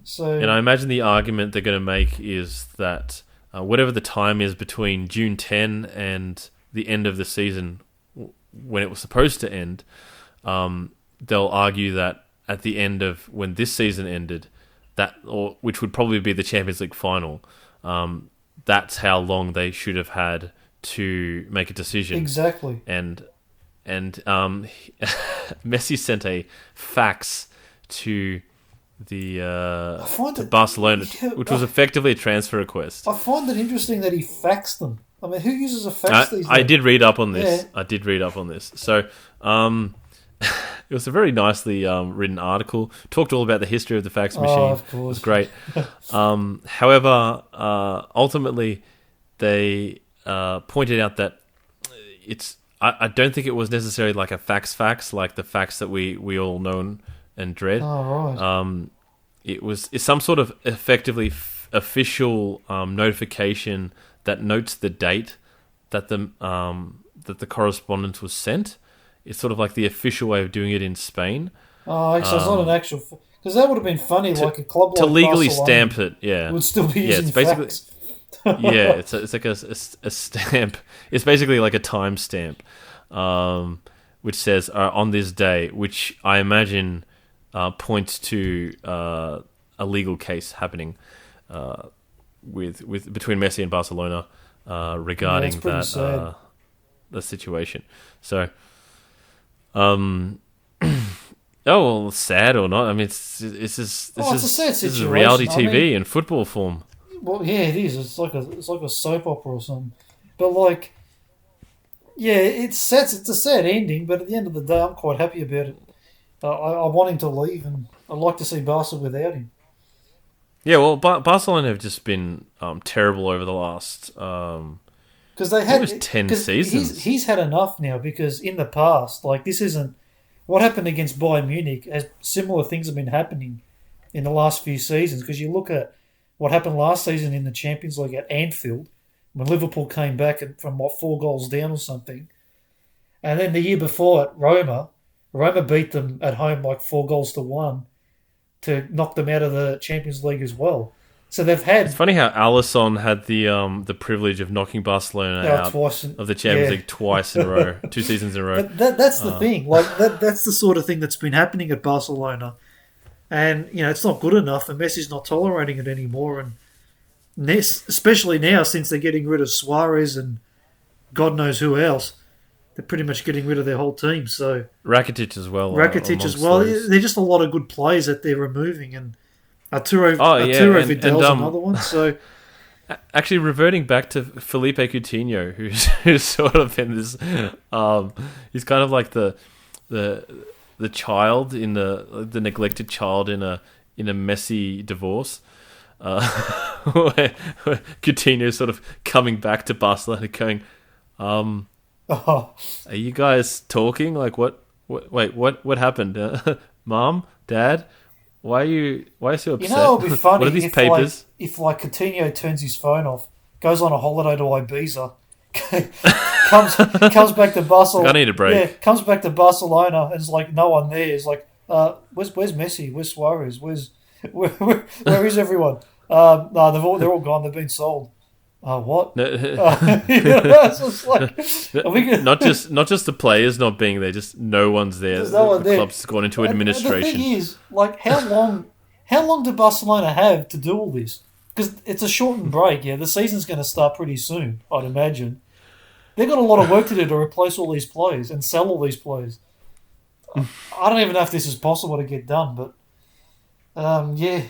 So, I imagine the argument they're going to make is that whatever the time is between June 10 and the end of the season, when it was supposed to end, they'll argue that at the end of when this season ended, which would probably be the Champions League final, that's how long they should have had to make a decision. Exactly. And Messi sent a fax to to Barcelona, which was effectively a transfer request. I find it interesting that he faxed them. I mean, who uses a fax these days? I did read up on this. Yeah. I did read up on this. So, it was a very nicely written article. Talked all about the history of the fax machine. Oh, of course. It was great. However, ultimately, they pointed out that I don't think it was necessarily like a fax, like the fax that we all know and dread. Oh, right. It's some sort of effectively official notification that notes the date that the correspondence was sent. It's sort of like the official way of doing it in Spain. Oh, so it's not an actual... Because that would have been funny, like a club like to legally Barcelona stamp it. Yeah, would still be using it's basically fax. yeah, it's like a stamp. It's basically like a time stamp, which says on this day, which I imagine points to a legal case happening with between Messi and Barcelona regarding sad. The situation. So, oh well, sad or not? I mean, it's a sad situation. This is reality TV in football form. Well, yeah, it is. It's like a soap opera or something. But like, yeah, it's a sad ending. But at the end of the day, I'm quite happy about it. I want him to leave, and I'd like to see Barca without him. Yeah, well, Barcelona have just been terrible over the last. Because they had 10 seasons. He's had enough now. Because in the past, like this isn't what happened against Bayern Munich. As similar things have been happening in the last few seasons. Because you look at what happened last season in the Champions League at Anfield when Liverpool came back from 4 goals down or something, and then the year before at Roma beat them at home like 4-1 to knock them out of the Champions League as well. So they've had. It's funny how Alisson had the privilege of knocking Barcelona out of the Champions League twice in a row, 2 seasons in a row. But that's the thing. Like that's the sort of thing that's been happening at Barcelona, and it's not good enough. And Messi's not tolerating it anymore. And especially now, since they're getting rid of Suarez and God knows who else, they're pretty much getting rid of their whole team. So Rakitic as well. They're just a lot of good players that they're removing, and Arturo Vidal's another one. So actually, reverting back to Philippe Coutinho, who's sort of in this, he's kind of like the child in the neglected child in a Messi divorce. Where Coutinho sort of coming back to Barcelona, going, are you guys talking? Like what? Wait, what happened? Mom, Dad, why are you so upset? It'll be funny. What are these papers? If Coutinho turns his phone off, goes on a holiday to Ibiza, comes back to Barcelona. I need a break. Yeah, comes back to Barcelona and it's like no one there. It's like, where's Messi? Where's Suarez? Where is everyone? No, they're all gone. They've been sold. What? It's just like, not just the players not being there, just no one's there. The club's gone into administration. And the thing is, like, how long do Barcelona have to do all this? Because it's a shortened break. Yeah, the season's going to start pretty soon, I'd imagine. They've got a lot of work to do to replace all these players and sell all these players. I don't even know if this is possible to get done, but yeah.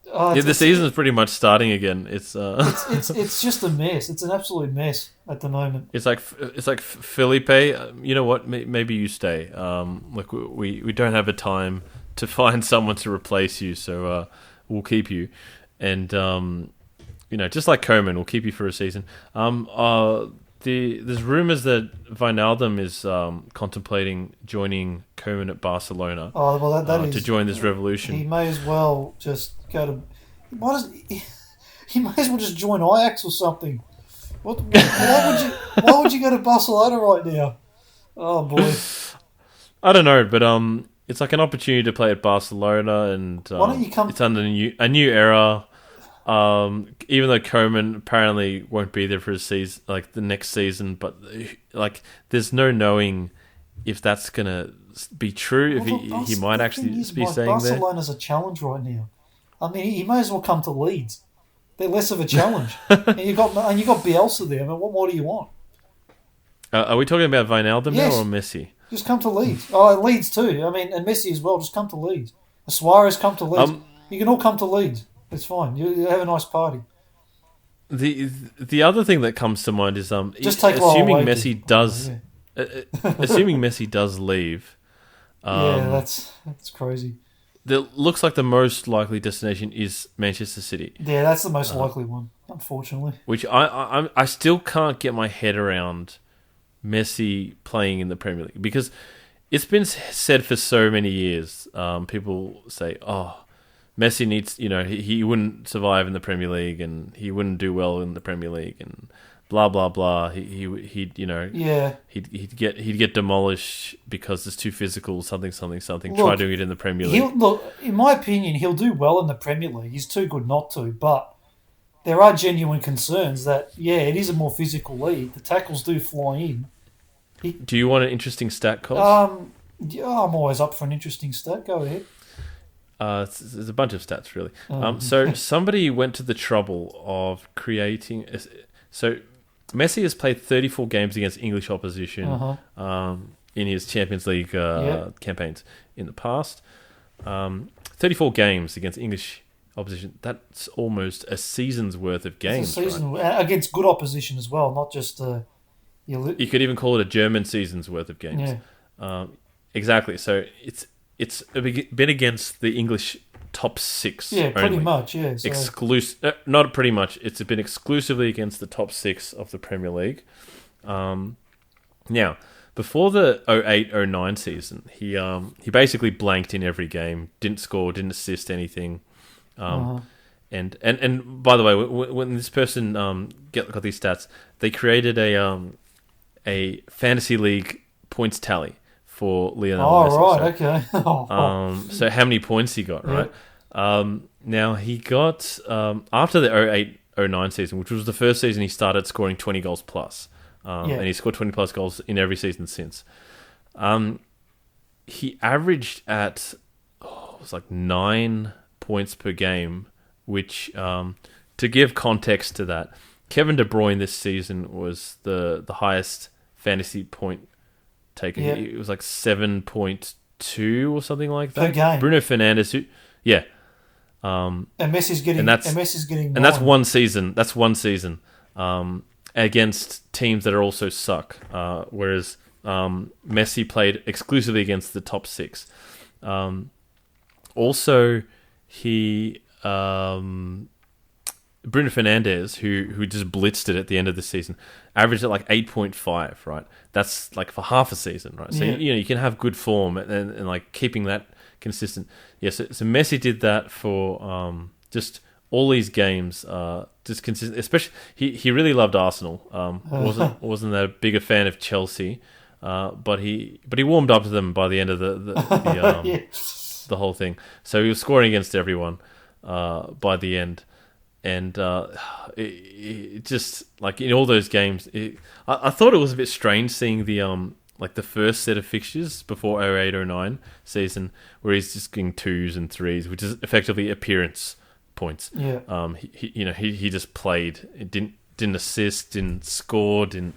The season's pretty much starting again. It's just a mess. It's an absolute mess at the moment. It's like Felipe. You know what? Maybe you stay. Like we don't have a time to find someone to replace you, so we'll keep you. And just like Koeman, we'll keep you for a season. There's rumours that Wijnaldum is contemplating joining Koeman at Barcelona. Oh well, that is to join this revolution. He may as well just go to. He may as well just join Ajax or something. Why would you go to Barcelona right now? Oh boy! I don't know, but it's like an opportunity to play at Barcelona, and Why don't you come? it's under a new era. Even though Koeman apparently won't be there for his season, like the next season, but like there's no knowing if that's gonna be true. If he might actually be staying there. Barcelona's a challenge right now. I mean, he may as well come to Leeds. They're less of a challenge, and you got Bielsa there. I mean, what more do you want? Are we talking about Wijnaldum Yes. now or Messi? Just come to Leeds. Oh, Leeds too. I mean, and Messi as well. Just come to Leeds. Suarez, come to Leeds. You can all come to Leeds. It's fine. You have a nice party. The other thing that comes to mind is Just take assuming Messi does, assuming Messi does leave. Yeah, that's crazy. Looks like the most likely destination is Manchester City. Yeah, that's the most likely one, unfortunately. Which I still can't get my head around Messi playing in the Premier League, because it's been said for so many years. People say, "Oh, Messi needs, he wouldn't survive in the Premier League, and he wouldn't do well in the Premier League, and blah blah blah. He'd get demolished because it's too physical. Something. Look, try doing it in the Premier League." Look, in my opinion, he'll do well in the Premier League. He's too good not to, but there are genuine concerns that, it is a more physical league. The tackles do fly in. Do you want an interesting stat, Cos? Yeah, I'm always up for an interesting stat. Go ahead. There's a bunch of stats, really. So somebody went to the trouble of creating... So Messi has played 34 games against English opposition in his Champions League campaigns in the past. 34 games against English opposition. That's almost a season's worth of games. Right? Against good opposition as well, not just... You could even call it a German season's worth of games. Yeah. Exactly. So it's been against the English top six. Yeah, pretty only. much. Yeah. So. Not pretty much. It's been exclusively against the top six of the Premier League. Now, before the 08-09 season, he basically blanked in every game. Didn't score. Didn't assist anything. And by the way, when this person got these stats, they created a fantasy league points tally for Lionel Messi. Okay. So how many points he got, right? Now he got after the 08-09 season, which was the first season he started scoring 20 goals plus, and he scored 20 plus goals in every season since. He averaged at it was like 9 points per game, which to give context to that, Kevin De Bruyne this season was the highest fantasy point taker. Yeah. It was like 7.2 or something like that. Per game. Bruno Fernandes, and Messi's getting. and that's one season. That's one season against teams that are also suck. Whereas Messi played exclusively against the top six. Also, he. Bruno Fernandes, who just blitzed it at the end of the season, averaged at like 8.5, right? That's like for half a season, right? So, you can have good form and like keeping that consistent. Yeah, so Messi did that for just all these games, just consistent. Especially, he really loved Arsenal. Wasn't that big a fan of Chelsea, but he warmed up to them by the end of the whole thing. So he was scoring against everyone by the end. And it just, like, in all those games, I thought it was a bit strange seeing the the first set of fixtures before 08-09 season, where he's just getting 2s and 3s, which is effectively appearance points. Yeah. He just played. It didn't assist, didn't score, didn't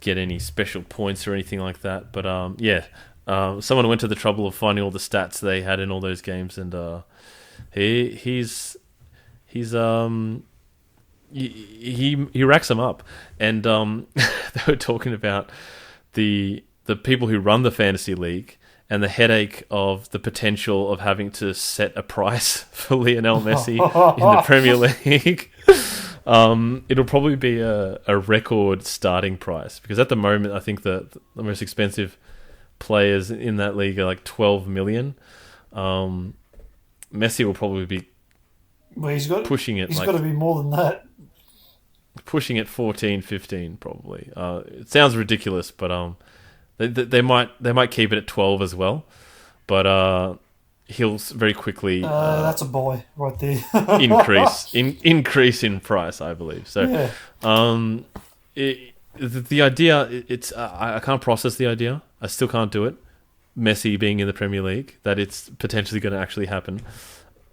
get any special points or anything like that. But someone went to the trouble of finding all the stats they had in all those games, and he racks them up. And they were talking about the people who run the fantasy league and the headache of the potential of having to set a price for Lionel Messi in the Premier League. It'll probably be a record starting price, because at the moment I think the most expensive players in that league are like 12 million. Messi will probably be pushing it. He's got to be more than that. pushing it 14, 15 probably. It sounds ridiculous, but they might keep it at 12 as well. But he'll very quickly that's a buy right there. increase in price, I believe. So the idea, it's I can't process the idea. I still can't do it. Messi being in the Premier League, that it's potentially going to actually happen.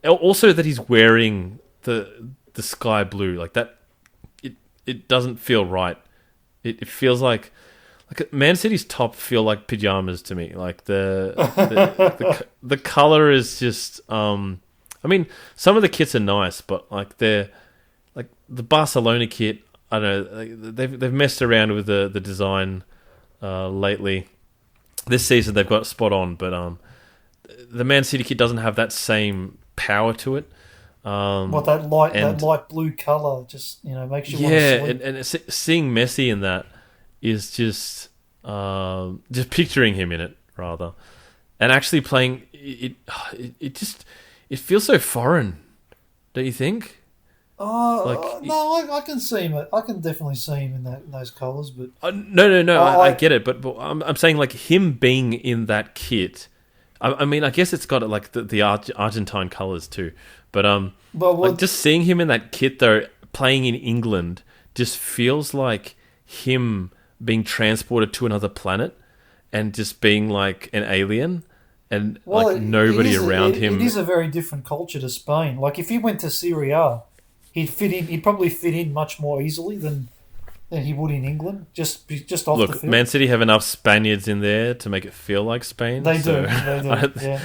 Also, that he's wearing the sky blue like that. It doesn't feel right. It feels like Man City's top feel like pajamas to me. Like the color is just. I mean, some of the kits are nice, but like they're like the Barcelona kit. I don't know. They've messed around with the design lately. This season they've got spot on, but the Man City kit doesn't have that same power to it. That light blue color just makes you want to sleep. and seeing Messi in that is just picturing him in it rather, and actually playing it. It feels so foreign, don't you think? No, I can see him. I can definitely see him in those colours. But no, I get it. But I'm saying like him being in that kit. I mean, I guess it's got like the Argentine colours too. But like just seeing him in that kit though, playing in England, just feels like him being transported to another planet and just being like an alien. And like nobody around him. It is a very different culture to Spain. Like if he went to Serie A, he'd fit in. He'd probably fit in much more easily than he would in England. Just off the field. Man City have enough Spaniards in there to make it feel like Spain. They do.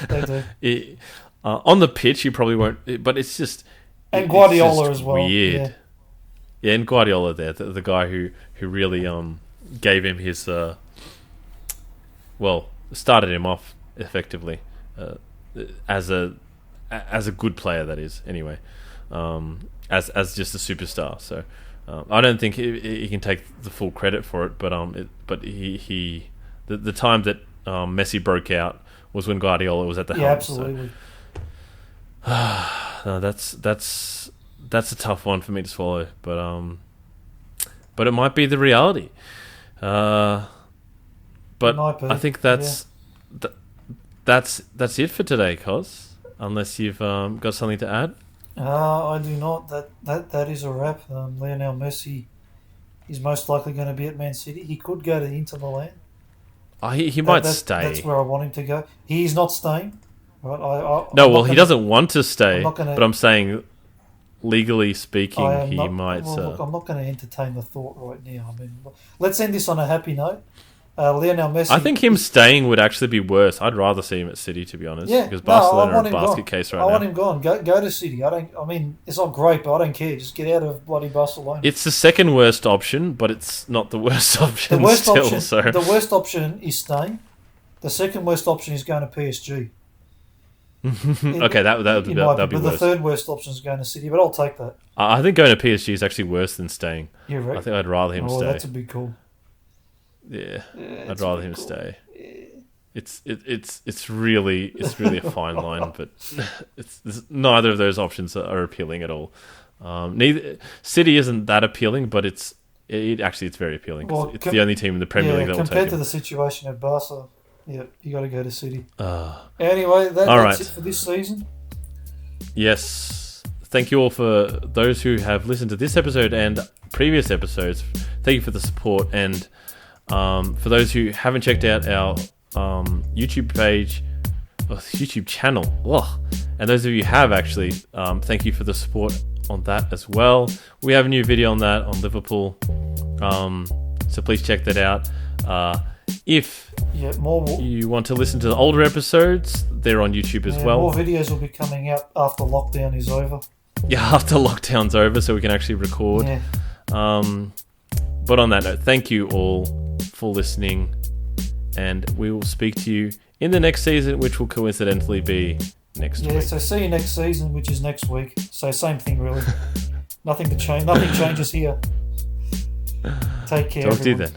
They do. On the pitch, you probably won't. But it's just and Guardiola as well. Weird. Yeah, and Guardiola there, the guy who really gave him his started him off effectively as a good player, that is, anyway, as just a superstar. So I don't think he can take the full credit for it, but the time that Messi broke out was when Guardiola was at the helm. Yeah, absolutely. So. No, that's a tough one for me to swallow, but it might be the reality. But I think that's it for today, Cos. Unless you've got something to add. I do not. That is a wrap. Lionel Messi is most likely going to be at Man City. He could go to Inter Milan. He might stay. That's where I want him to go. He's not staying. Right? He doesn't want to stay. But I'm saying, legally speaking, might. Look, I'm not going to entertain the thought right now. I mean, let's end this on a happy note. Lionel Messi. I think him staying would actually be worse. I'd rather see him at City, to be honest. Yeah, because Barcelona are a basket gone. Case right now. I want him gone. Go to City. I mean, it's not great, but I don't care. Just get out of bloody Barcelona. It's the second worst option, but it's not the worst option. The worst option is staying. The second worst option is going to PSG. Okay, that would be worse. But the third worst option is going to City, but I'll take that. I think going to PSG is actually worse than staying. You're right. I think I'd rather him stay. That's a big call. Yeah, I'd rather him stay. It's really a fine line, but neither of those options are appealing at all. Neither City isn't that appealing, but it's very appealing. Well, it's the only team in the Premier League that will take compared to the situation at Barca. Yeah, you got to go to City. Anyway, that's it for this season. Yes. Thank you all for those who have listened to this episode and previous episodes. Thank you for the support, and for those who haven't checked out our YouTube page, YouTube channel, and those of you who have actually, thank you for the support on that as well. We have a new video on that on Liverpool, so please check that out. If you want to listen to the older episodes, they're on YouTube as well. More videos will be coming out after lockdown is over. Yeah, after lockdown's over, so we can actually record. Yeah. But on that note, thank you all for listening, and we will speak to you in the next season, which will coincidentally be next week. Yeah, so see you next season, which is next week. So same thing, really. Nothing to change. Nothing changes here. Take care. Talk to you then.